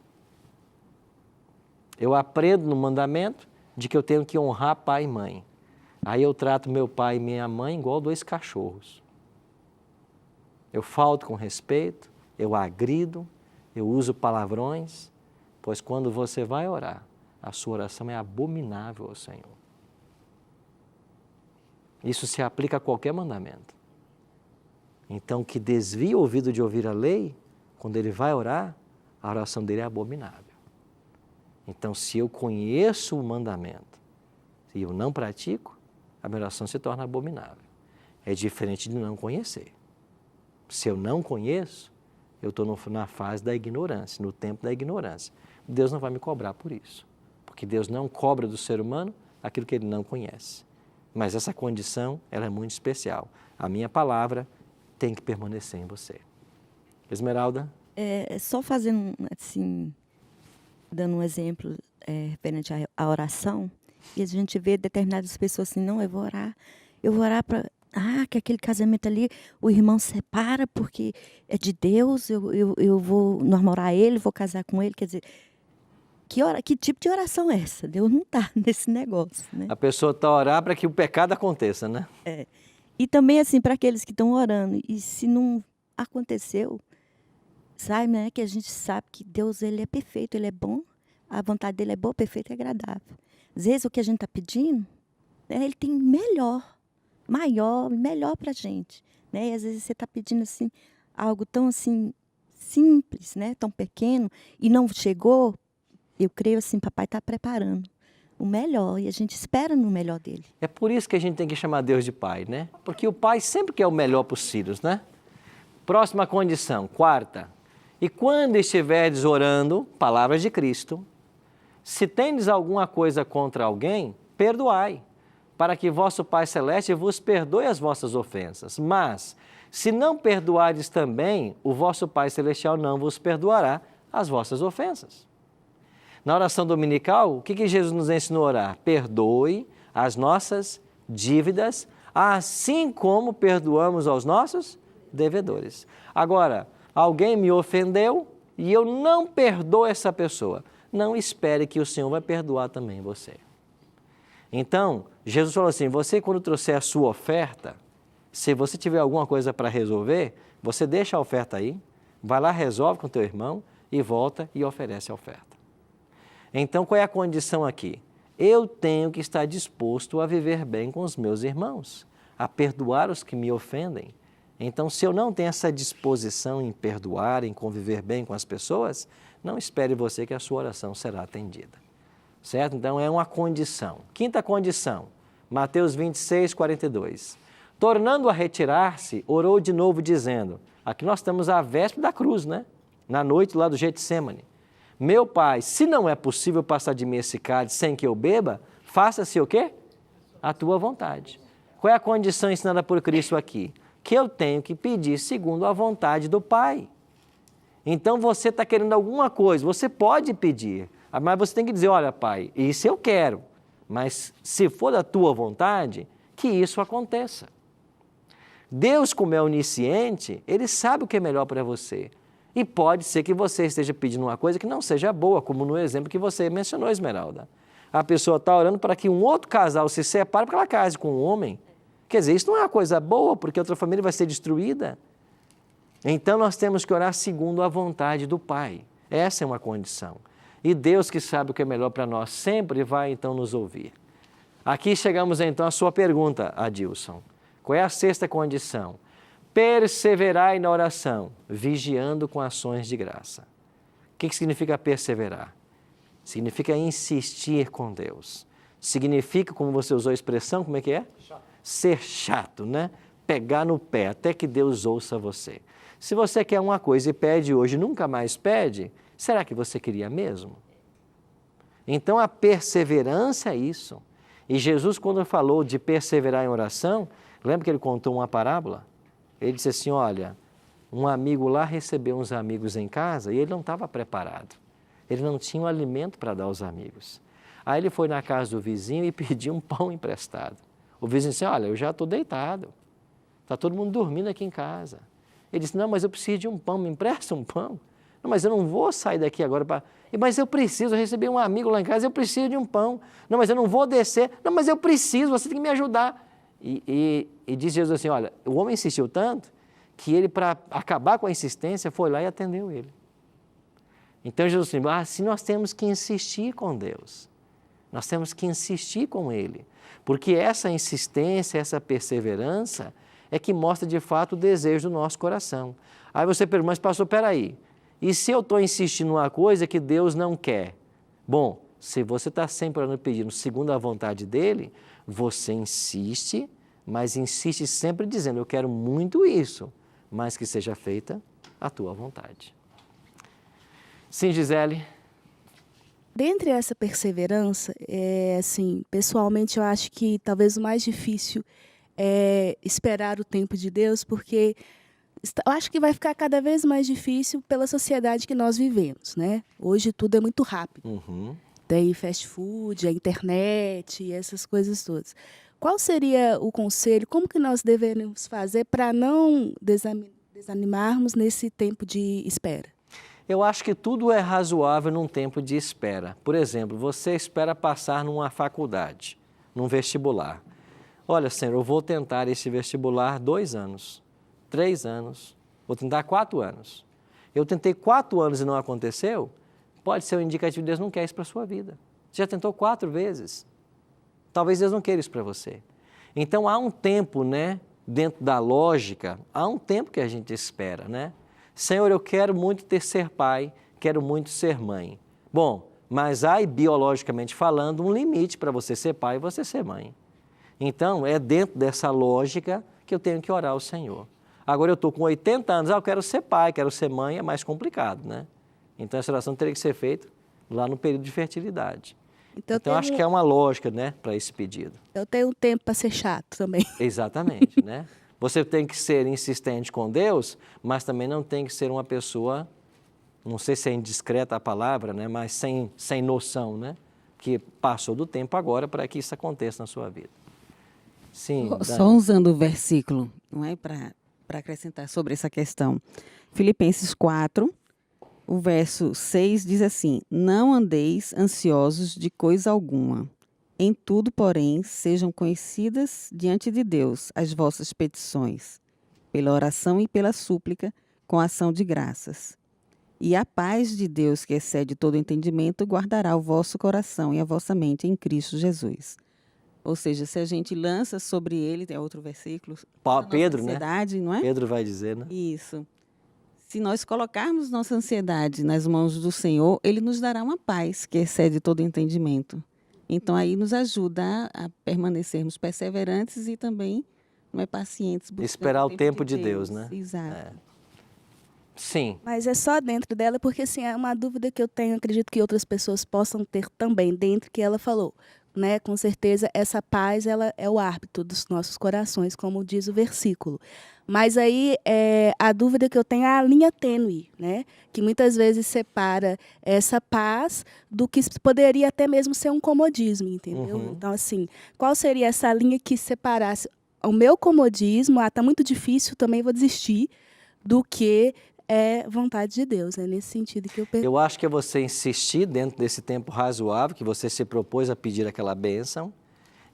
A: Eu aprendo no mandamento de que eu tenho que honrar pai e mãe. Aí eu trato meu pai e minha mãe igual dois cachorros. Eu falto com respeito, eu agrido, eu uso palavrões, pois quando você vai orar, a sua oração é abominável ao Senhor. Isso se aplica a qualquer mandamento. Então, que desvia o ouvido de ouvir a lei, quando ele vai orar, a oração dele é abominável. Então, se eu conheço o mandamento e eu não pratico, a minha oração se torna abominável. É diferente de não conhecer. Se eu não conheço, eu estou na fase da ignorância, no tempo da ignorância. Deus não vai me cobrar por isso, porque Deus não cobra do ser humano aquilo que ele não conhece. Mas essa condição, ela é muito especial. A minha palavra tem que permanecer em você. Esmeralda?
C: Só fazendo assim, dando um exemplo referente à oração, e a gente vê determinadas pessoas assim, não, eu vou orar para... que aquele casamento ali, o irmão separa porque é de Deus, eu vou namorar ele, vou casar com ele, quer dizer... Que tipo de oração é essa? Deus não está nesse negócio, né?
A: A pessoa está a orar para que o pecado aconteça, né?
C: E também, assim, para aqueles que estão orando, e se não aconteceu, sabe, né? Que a gente sabe que Deus, ele é perfeito, ele é bom, a vontade dele é boa, perfeita e agradável. Às vezes, o que a gente está pedindo, né, ele tem maior, melhor para a gente, né? E às vezes você está pedindo, assim, algo tão, assim, simples, né? Tão pequeno, e não chegou. Eu creio assim, papai está preparando o melhor e a gente espera no melhor dele.
A: É por isso que a gente tem que chamar Deus de pai, né? Porque o pai sempre quer o melhor para os filhos, né? Próxima condição, quarta. E quando estiverdes orando, palavras de Cristo, se tendes alguma coisa contra alguém, perdoai, para que vosso Pai Celeste vos perdoe as vossas ofensas. Mas, se não perdoardes também, o vosso Pai Celestial não vos perdoará as vossas ofensas. Na oração dominical, o que Jesus nos ensinou a orar? Perdoe as nossas dívidas, assim como perdoamos aos nossos devedores. Agora, alguém me ofendeu e eu não perdoo essa pessoa. Não espere que o Senhor vai perdoar também você. Então, Jesus falou assim, você quando trouxer a sua oferta, se você tiver alguma coisa para resolver, você deixa a oferta aí, vai lá, resolve com o teu irmão e volta e oferece a oferta. Então, qual é a condição aqui? Eu tenho que estar disposto a viver bem com os meus irmãos, a perdoar os que me ofendem. Então, se eu não tenho essa disposição em perdoar, em conviver bem com as pessoas, não espere você que a sua oração será atendida. Certo? Então, é uma condição. Quinta condição, Mateus 26, 42. Tornando a retirar-se, orou de novo dizendo, aqui nós estamos à véspera da cruz, né? Na noite lá do Getsêmani. Meu Pai, se não é possível passar de mim esse cálice sem que eu beba, faça-se o quê? A tua vontade. Qual é a condição ensinada por Cristo aqui? Que eu tenho que pedir segundo a vontade do Pai. Então você está querendo alguma coisa, você pode pedir, mas você tem que dizer, olha Pai, isso eu quero, mas se for da tua vontade, que isso aconteça. Deus, como é onisciente, Ele sabe o que é melhor para você. E pode ser que você esteja pedindo uma coisa que não seja boa, como no exemplo que você mencionou, Esmeralda. A pessoa está orando para que um outro casal se separe porque ela case com um homem. Quer dizer, isso não é uma coisa boa, porque a outra família vai ser destruída. Então, nós temos que orar segundo a vontade do Pai. Essa é uma condição. E Deus, que sabe o que é melhor para nós, sempre vai, então, nos ouvir. Aqui chegamos, então, à sua pergunta, Adilson. Qual é a sexta condição? Perseverai na oração, vigiando com ações de graça. O que significa perseverar? Significa insistir com Deus. Significa, como você usou a expressão, como é que é? Chato. Ser chato, né? Pegar no pé, até que Deus ouça você. Se você quer uma coisa e pede hoje e nunca mais pede, será que você queria mesmo? Então, a perseverança é isso. E Jesus, quando falou de perseverar em oração, lembra que ele contou uma parábola? Ele disse assim, olha, um amigo lá recebeu uns amigos em casa e ele não estava preparado. Ele não tinha um alimento para dar aos amigos. Aí ele foi na casa do vizinho e pediu um pão emprestado. O vizinho disse, olha, eu já estou deitado. Está todo mundo dormindo aqui em casa. Ele disse, não, mas eu preciso de um pão, me empresta um pão. Não, mas eu não vou sair daqui agora para... Mas eu preciso receber um amigo lá em casa, eu preciso de um pão. Não, mas eu não vou descer. Não, mas eu preciso, você tem que me ajudar. E diz Jesus assim, olha, o homem insistiu tanto que ele, para acabar com a insistência, foi lá e atendeu ele. Então Jesus disse, assim nós temos que insistir com Deus. Nós temos que insistir com Ele. Porque essa insistência, essa perseverança é que mostra de fato o desejo do nosso coração. Aí você pergunta, mas pastor, peraí, e se eu estou insistindo numa coisa que Deus não quer? Bom, se você está sempre orando e pedindo segundo a vontade dEle, você insiste, mas insiste sempre dizendo, eu quero muito isso, mas que seja feita a tua vontade. Sim, Gisele?
I: Dentre essa perseverança, pessoalmente eu acho que talvez o mais difícil é esperar o tempo de Deus, porque eu acho que vai ficar cada vez mais difícil pela sociedade que nós vivemos, né? Hoje tudo é muito rápido. Tem fast food, a internet, essas coisas todas. Qual seria o conselho, como que nós deveríamos fazer para não desanimarmos nesse tempo de espera?
A: Eu acho que tudo é razoável num tempo de espera. Por exemplo, você espera passar numa faculdade, num vestibular. Olha, Senhor, eu vou tentar esse vestibular 2 anos, 3 anos, vou tentar 4 anos. Eu tentei 4 anos e não aconteceu, pode ser um indicativo de Deus não quer isso para a sua vida. Você já tentou 4 vezes. Talvez Deus não queira isso para você. Então há um tempo, né, dentro da lógica, há um tempo que a gente espera, né? Senhor, eu quero muito ser pai, quero muito ser mãe. Bom, mas há, biologicamente falando, um limite para você ser pai e você ser mãe. Então, é dentro dessa lógica que eu tenho que orar ao Senhor. Agora eu estou com 80 anos, eu quero ser pai, quero ser mãe, é mais complicado, né? Então, essa oração teria que ser feita lá no período de fertilidade. Então acho que é uma lógica, né, para esse pedido.
I: Eu tenho um tempo para ser chato também.
A: Exatamente, né? Você tem que ser insistente com Deus, mas também não tem que ser uma pessoa, não sei se é indiscreta a palavra, né, mas sem noção, né? Que passou do tempo agora para que isso aconteça na sua vida. Sim.
E: Só usando o versículo, não é, para acrescentar sobre essa questão. Filipenses 4, o verso 6 diz assim, não andeis ansiosos de coisa alguma. Em tudo, porém, sejam conhecidas diante de Deus as vossas petições, pela oração e pela súplica, com ação de graças. E a paz de Deus, que excede todo entendimento, guardará o vosso coração e a vossa mente em Cristo Jesus. Ou seja, se a gente lança sobre ele, tem outro versículo,
A: Pedro,
E: ansiedade, não é?
A: Pedro vai dizer, né?
E: Isso. Se nós colocarmos nossa ansiedade nas mãos do Senhor, Ele nos dará uma paz que excede todo entendimento. Então, aí nos ajuda a permanecermos perseverantes e também pacientes.
A: Esperar o tempo de Deus, né?
E: Exato.
A: Sim.
I: Mas é só dentro dela, porque assim, é uma dúvida que eu tenho, acredito que outras pessoas possam ter também, dentro que ela falou. Né? Com certeza, essa paz ela é o árbitro dos nossos corações, como diz o versículo. Mas aí, a dúvida que eu tenho é a linha tênue, né? Que muitas vezes separa essa paz do que poderia até mesmo ser um comodismo, entendeu? Então, assim, qual seria essa linha que separasse o meu comodismo, está muito difícil, também vou desistir, do que é vontade de Deus, é nesse sentido que eu pergunto.
A: Eu acho que é você insistir dentro desse tempo razoável que você se propôs a pedir aquela bênção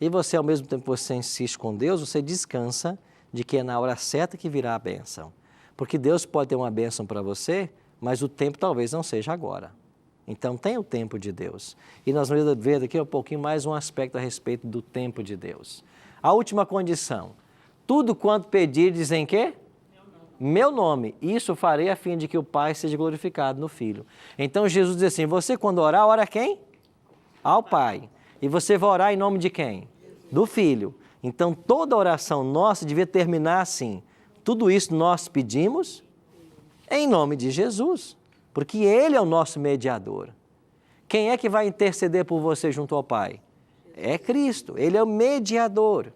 A: e você, ao mesmo tempo que você insiste com Deus, você descansa de que é na hora certa que virá a bênção. Porque Deus pode ter uma bênção para você, mas o tempo talvez não seja agora. Então, tem o tempo de Deus. E nós vamos ver daqui um pouquinho mais um aspecto a respeito do tempo de Deus. A última condição, tudo quanto pedir, dizem quê? Meu nome, isso farei a fim de que o Pai seja glorificado no Filho. Então Jesus diz assim, você quando orar, ora quem? Ao Pai. E você vai orar em nome de quem? Do Filho. Então toda oração nossa devia terminar assim, tudo isso nós pedimos em nome de Jesus, porque Ele é o nosso mediador. Quem é que vai interceder por você junto ao Pai? É Cristo, Ele é o mediador.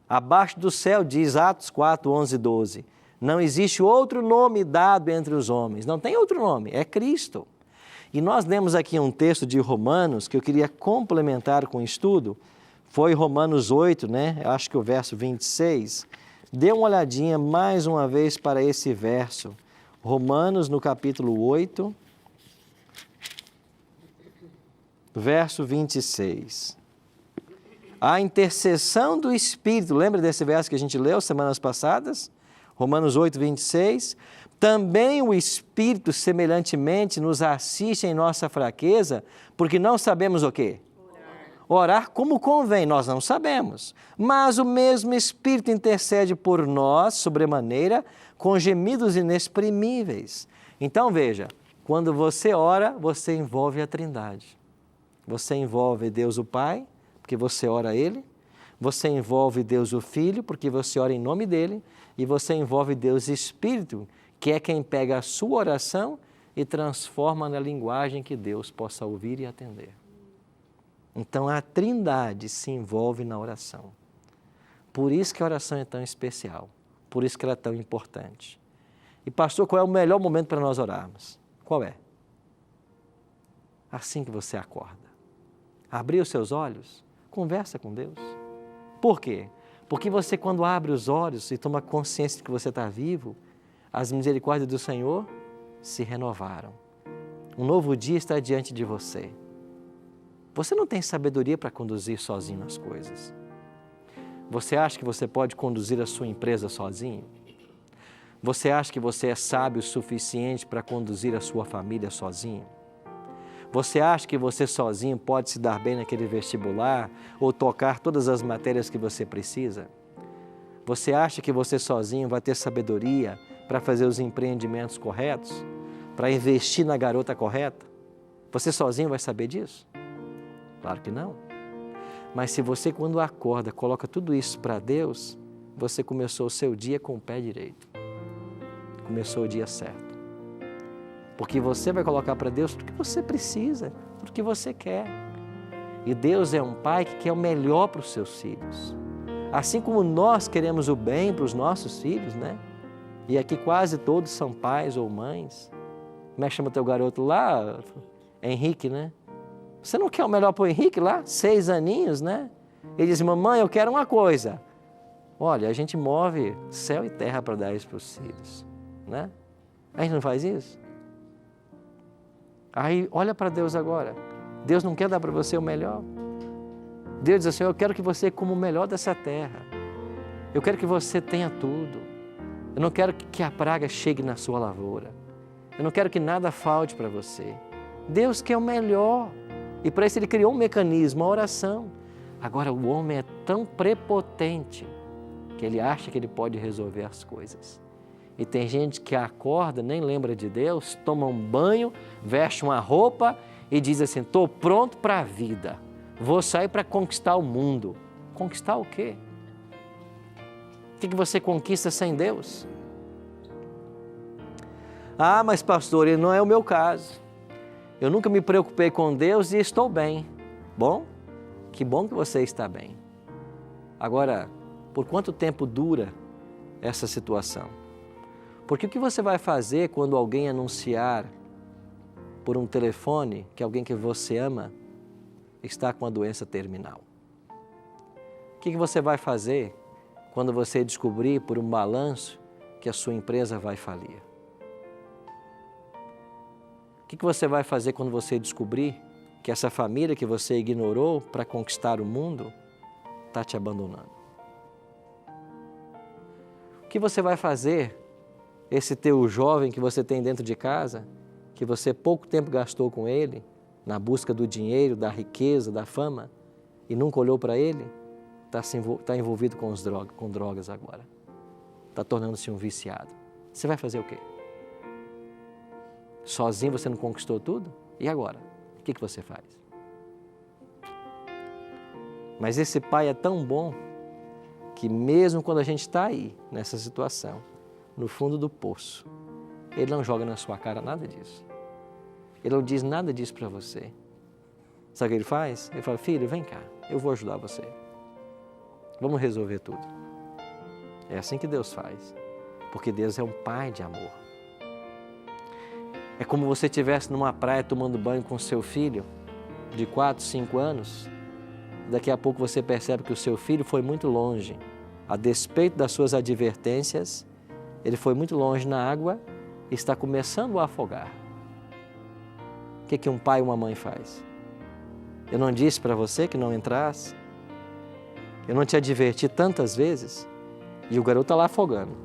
A: Abaixo do céu diz Atos 4, 11 e 12. Não existe outro nome dado entre os homens. Não tem outro nome, é Cristo. E nós lemos aqui um texto de Romanos que eu queria complementar com o estudo. Foi Romanos 8, né? Eu acho que o verso 26. Dê uma olhadinha mais uma vez para esse verso. Romanos, no capítulo 8, verso 26. A intercessão do Espírito, lembra desse verso que a gente leu semanas passadas? Romanos 8, 26. Também o Espírito, semelhantemente, nos assiste em nossa fraqueza, porque não sabemos o quê? Orar como convém, nós não sabemos. Mas o mesmo Espírito intercede por nós, sobremaneira, com gemidos inexprimíveis. Então, veja, quando você ora, você envolve a Trindade. Você envolve Deus o Pai, porque você ora a Ele. Você envolve Deus o Filho, porque você ora em nome dEle. E você envolve Deus Espírito, que é quem pega a sua oração e transforma na linguagem que Deus possa ouvir e atender. Então, a Trindade se envolve na oração. Por isso que a oração é tão especial. Por isso que ela é tão importante. E, pastor, qual é o melhor momento para nós orarmos? Qual é? Assim que você acorda. Abrir os seus olhos, conversa com Deus. Por quê? Porque você, quando abre os olhos e toma consciência de que você está vivo, as misericórdias do Senhor se renovaram. Um novo dia está diante de você. Você não tem sabedoria para conduzir sozinho as coisas. Você acha que você pode conduzir a sua empresa sozinho? Você acha que você é sábio o suficiente para conduzir a sua família sozinho? Você acha que você sozinho pode se dar bem naquele vestibular ou tocar todas as matérias que você precisa? Você acha que você sozinho vai ter sabedoria para fazer os empreendimentos corretos? Para investir na garota correta? Você sozinho vai saber disso? Claro que não. Mas se você, quando acorda, coloca tudo isso para Deus, você começou o seu dia com o pé direito. Começou o dia certo. Porque você vai colocar para Deus tudo que você precisa, tudo que você quer. E Deus é um Pai que quer o melhor para os seus filhos. Assim como nós queremos o bem para os nossos filhos, né? E aqui quase todos são pais ou mães. Como é que chama teu garoto lá? Henrique, né? Você não quer o melhor para o Henrique lá? 6 aninhos, né? Ele diz, mamãe, eu quero uma coisa. Olha, a gente move céu e terra para dar isso para os filhos, né? A gente não faz isso? Aí, olha para Deus agora. Deus não quer dar para você o melhor? Deus diz assim, eu quero que você coma o melhor dessa terra. Eu quero que você tenha tudo. Eu não quero que a praga chegue na sua lavoura. Eu não quero que nada falte para você. Deus quer o melhor. E para isso Ele criou um mecanismo, a oração. Agora, o homem é tão prepotente que ele acha que ele pode resolver as coisas. E tem gente que acorda, nem lembra de Deus, toma um banho, veste uma roupa e diz assim, estou pronto para a vida. Vou sair para conquistar o mundo. Conquistar o quê? O que você conquista sem Deus? Ah, mas pastor, não é o meu caso. Eu nunca me preocupei com Deus e estou bem. Bom? Que bom que você está bem. Agora, por quanto tempo dura essa situação? Porque o que você vai fazer quando alguém anunciar por um telefone que alguém que você ama está com a doença terminal? O que você vai fazer quando você descobrir por um balanço que a sua empresa vai falir? O que você vai fazer quando você descobrir que essa família que você ignorou para conquistar o mundo está te abandonando? O que você vai fazer, esse teu jovem que você tem dentro de casa, que você pouco tempo gastou com ele, na busca do dinheiro, da riqueza, da fama, e nunca olhou para ele, está envolvido com drogas agora. Está tornando-se um viciado. Você vai fazer o quê? Sozinho você não conquistou tudo? E agora? O que você faz? Mas esse Pai é tão bom que mesmo quando a gente está aí, nessa situação, no fundo do poço, Ele não joga na sua cara nada disso. Ele não diz nada disso para você. Sabe o que Ele faz? Ele fala, filho, vem cá, eu vou ajudar você. Vamos resolver tudo. É assim que Deus faz, porque Deus é um Pai de amor. É como você estivesse numa praia tomando banho com seu filho de 4, 5 anos. Daqui a pouco você percebe que o seu filho foi muito longe. A despeito das suas advertências, ele foi muito longe na água está começando a afogar. O que um pai e uma mãe faz? Eu não disse para você que não entrasse? Eu não te adverti tantas vezes? E o garoto está lá afogando.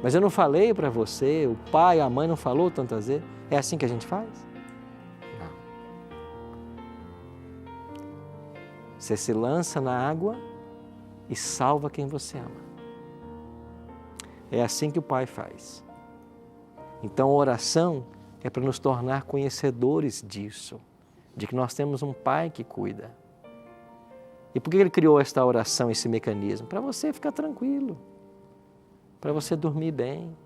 A: Mas eu não falei para você, o pai, a mãe não falou tantas vezes? É assim que a gente faz? Não. Você se lança na água e salva quem você ama. É assim que o Pai faz. Então a oração é para nos tornar conhecedores disso, de que nós temos um Pai que cuida. E por que Ele criou esta oração, esse mecanismo? Para você ficar tranquilo, para você dormir bem,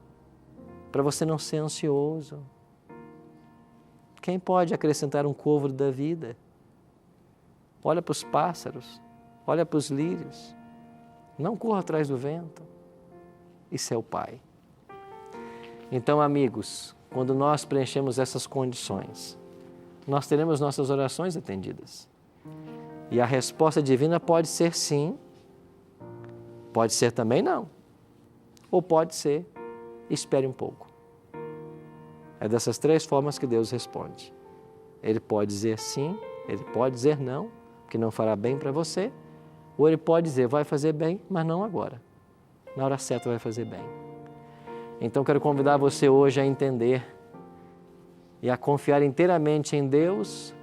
A: para você não ser ansioso. Quem pode acrescentar um côvado da vida? Olha para os pássaros, olha para os lírios. Não corra atrás do vento. Isso é o Pai. Então, amigos, quando nós preenchemos essas condições, nós teremos nossas orações atendidas. E a resposta divina pode ser sim, pode ser também não. Ou pode ser, espere um pouco. É dessas três formas que Deus responde. Ele pode dizer sim, Ele pode dizer não, que não fará bem para você, ou Ele pode dizer, vai fazer bem, mas não agora. Na hora certa vai fazer bem. Então quero convidar você hoje a entender e a confiar inteiramente em Deus,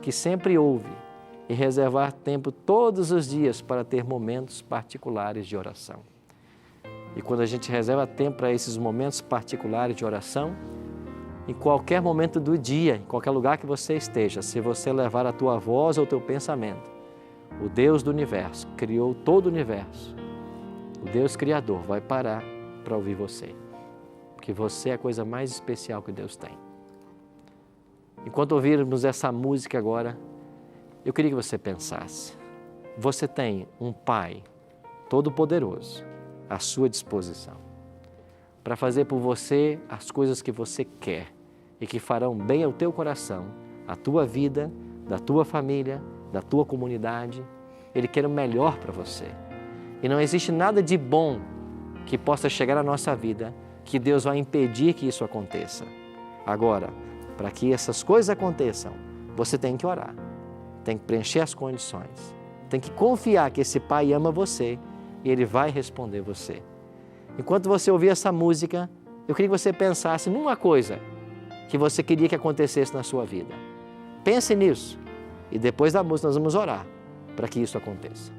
A: que sempre ouve, e reservar tempo todos os dias para ter momentos particulares de oração. E quando a gente reserva tempo para esses momentos particulares de oração, em qualquer momento do dia, em qualquer lugar que você esteja, se você levar a tua voz ou o teu pensamento, o Deus do universo criou todo o universo. O Deus Criador vai parar para ouvir você, porque você é a coisa mais especial que Deus tem. Enquanto ouvirmos essa música agora, eu queria que você pensasse, você tem um Pai Todo-Poderoso à sua disposição, para fazer por você as coisas que você quer e que farão bem ao teu coração, à tua vida, da tua família, da tua comunidade. Ele quer o melhor para você. E não existe nada de bom que possa chegar à nossa vida que Deus vai impedir que isso aconteça. Agora, para que essas coisas aconteçam, você tem que orar, tem que preencher as condições, tem que confiar que esse Pai ama você e Ele vai responder você. Enquanto você ouvir essa música, eu queria que você pensasse numa coisa que você queria que acontecesse na sua vida. Pense nisso e depois da música nós vamos orar para que isso aconteça.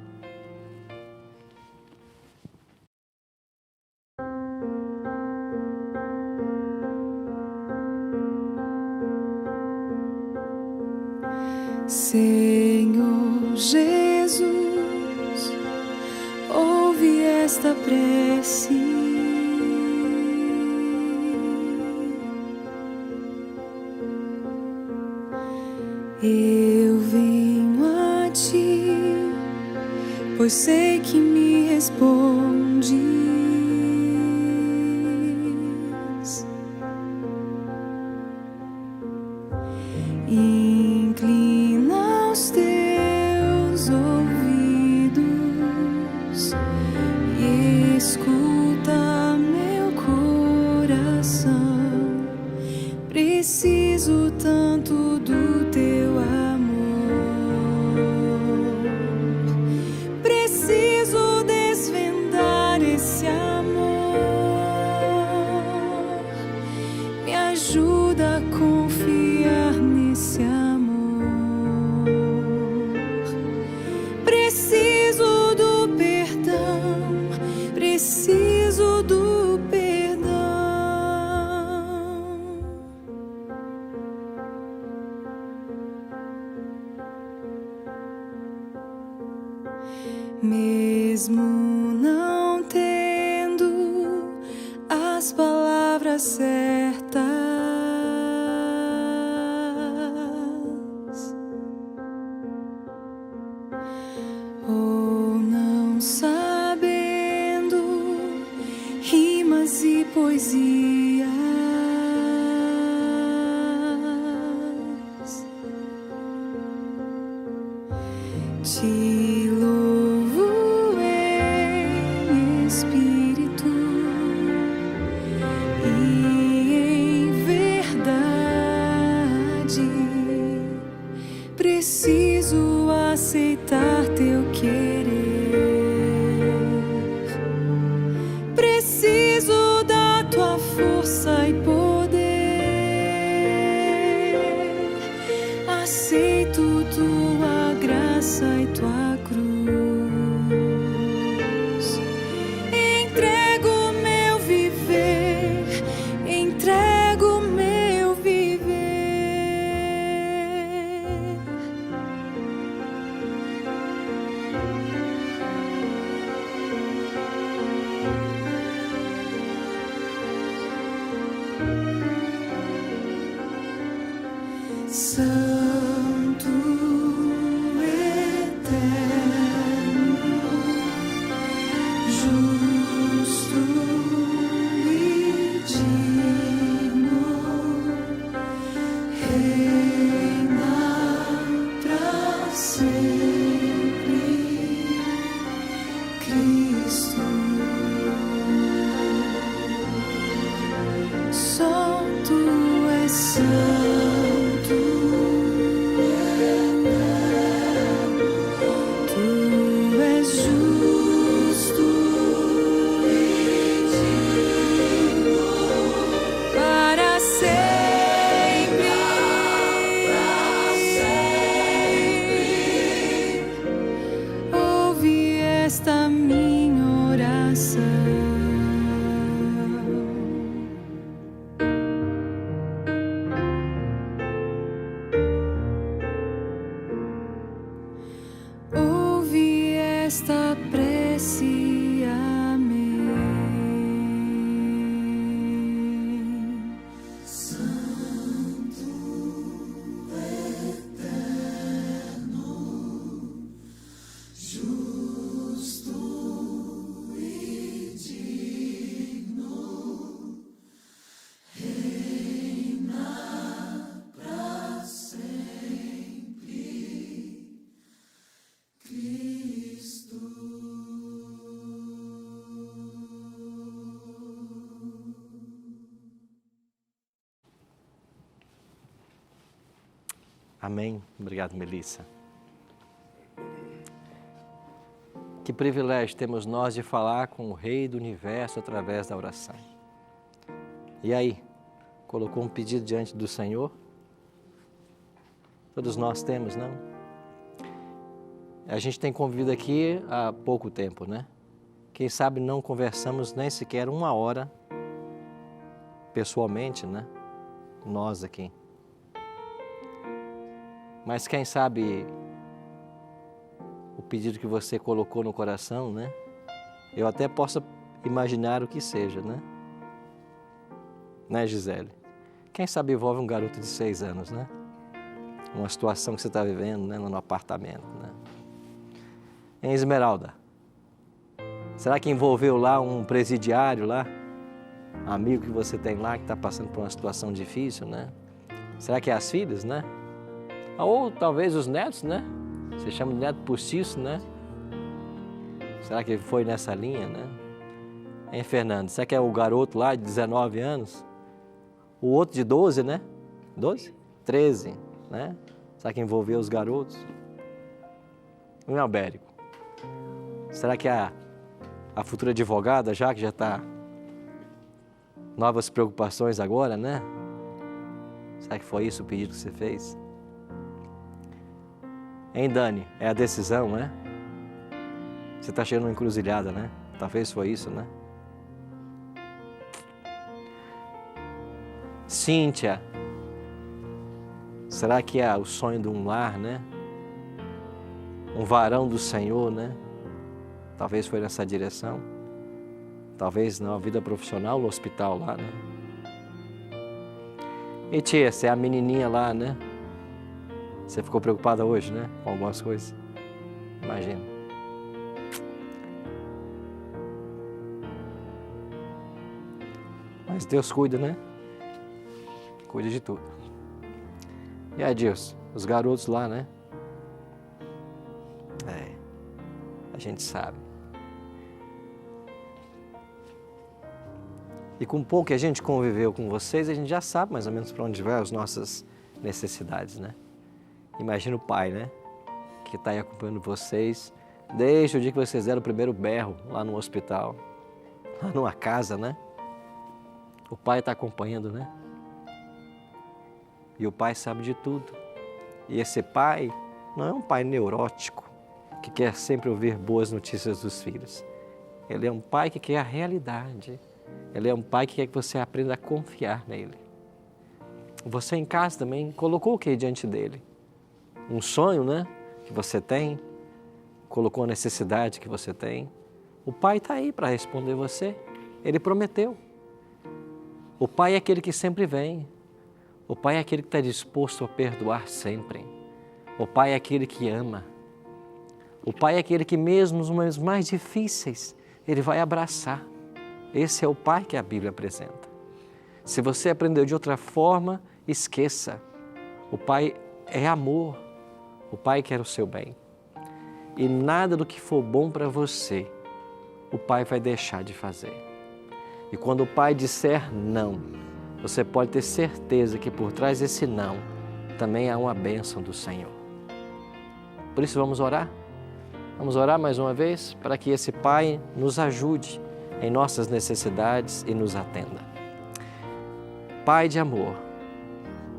J: Senhor Jesus, ouve esta prece. Eu venho a ti, pois sei que me respondes. Inclina os teus ouvidos e escuta meu coração. Preciso tanto do teu amor. Preciso desvendar esse amor. Me ajuda a confiar nesse amor. Preciso do perdão. Preciso do perdão. Mesmo não tendo as palavras certas, ou não sabendo rimas e poesias, te louvo em espírito e força e poder. Aceito tua graça e tua cruz. Entrego meu viver, entrego meu viver. Santo, eterno, justo e digno, reina pra sempre, Cristo. Só tu és santo, tu és justo e digno para sempre, ouve esta minha oração. Ouve esta prece, amém. Santo, eterno, justo e digno, reina pra sempre, Cristo.
A: Amém. Obrigado, Melissa. Que privilégio temos nós de falar com o Rei do Universo através da oração. E aí, colocou um pedido diante do Senhor? Todos nós temos, não? A gente tem convivido aqui há pouco tempo, né? Quem sabe não conversamos nem sequer uma hora pessoalmente, né? Nós aqui. Mas quem sabe o pedido que você colocou no coração, né? Eu até posso imaginar o que seja, né? Né, Gisele? Quem sabe envolve um garoto de 6 anos, né? Uma situação que você está vivendo, né? No apartamento, né? Em Esmeralda, será que envolveu lá um presidiário lá? Amigo que você tem lá que está passando por uma situação difícil, né? Será que é as filhas, né? Ou talvez os netos, né? Você chama de neto postiço, né? Será que foi nessa linha, né? Hein, Fernando? Será que é o garoto lá de 19 anos? O outro de 12, né? 12? 13, né? Será que envolveu os garotos? O Albérico. Será que a futura advogada já, que já está... Novas preocupações agora, né? Será que foi isso o pedido que você fez? Hein, Dani? É a decisão, né? Você está chegando numa encruzilhada, né? Talvez foi isso, né? Cíntia, será que é o sonho de um lar, né? Um varão do Senhor, né? Talvez foi nessa direção. Talvez na vida profissional, no hospital lá, né? E tia, você é a menininha lá, né? Você ficou preocupada hoje, né? Com algumas coisas. Imagina. Mas Deus cuida, né? Cuida de tudo. E aí, Deus, os garotos lá, né? A gente sabe. E com pouco que a gente conviveu com vocês, a gente já sabe mais ou menos para onde vai as nossas necessidades, né? Imagina o pai, né? Que está aí acompanhando vocês desde o dia que vocês deram o primeiro berro lá no hospital, lá numa casa, né? O Pai está acompanhando, né? E o Pai sabe de tudo. E esse Pai não é um Pai neurótico, que quer sempre ouvir boas notícias dos filhos. Ele é um Pai que quer a realidade. Ele é um Pai que quer que você aprenda a confiar nele. Você em casa também colocou o que diante dele? Um sonho, né? Que você tem. Colocou a necessidade que você tem. O Pai está aí para responder você. Ele prometeu. O Pai é aquele que sempre vem. O Pai é aquele que está disposto a perdoar sempre. O Pai é aquele que ama. O Pai é aquele que mesmo nos momentos mais difíceis, Ele vai abraçar. Esse é o Pai que a Bíblia apresenta. Se você aprendeu de outra forma, esqueça. O Pai é amor. O Pai quer o seu bem. E nada do que for bom para você, o Pai vai deixar de fazer. E quando o Pai disser não, você pode ter certeza que por trás desse não, também há uma bênção do Senhor. Por isso vamos orar? Vamos orar mais uma vez para que esse Pai nos ajude em nossas necessidades e nos atenda. Pai de amor,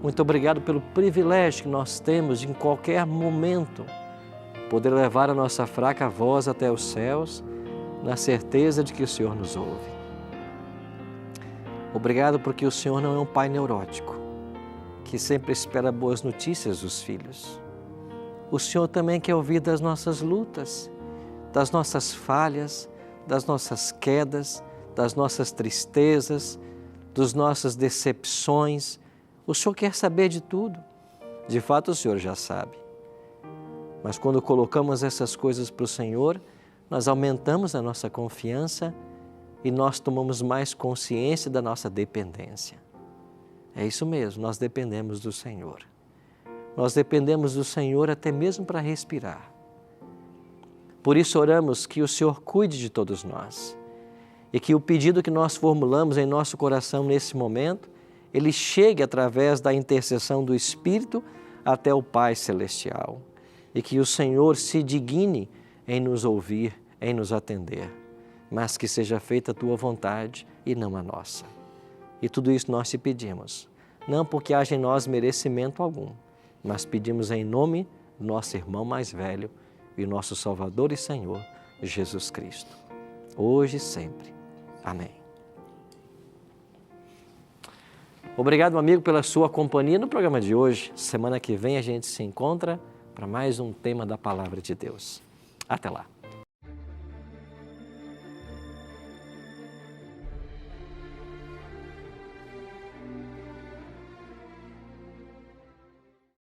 A: muito obrigado pelo privilégio que nós temos de, em qualquer momento, poder levar a nossa fraca voz até os céus, na certeza de que o Senhor nos ouve. Obrigado porque o Senhor não é um Pai neurótico, que sempre espera boas notícias dos filhos. O Senhor também quer ouvir das nossas lutas, das nossas falhas, das nossas quedas, das nossas tristezas, das nossas decepções. O Senhor quer saber de tudo. De fato, o Senhor já sabe. Mas quando colocamos essas coisas para o Senhor, nós aumentamos a nossa confiança e nós tomamos mais consciência da nossa dependência. É isso mesmo, nós dependemos do Senhor. Nós dependemos do Senhor até mesmo para respirar. Por isso oramos que o Senhor cuide de todos nós e que o pedido que nós formulamos em nosso coração nesse momento, ele chegue através da intercessão do Espírito até o Pai Celestial e que o Senhor se digne em nos ouvir, em nos atender, mas que seja feita a Tua vontade e não a nossa. E tudo isso nós te pedimos, não porque haja em nós merecimento algum, mas pedimos em nome do nosso irmão mais velho e nosso Salvador e Senhor, Jesus Cristo, hoje e sempre. Amém. Obrigado, amigo, pela sua companhia no programa de hoje. Semana que vem a gente se encontra para mais um tema da Palavra de Deus. Até lá.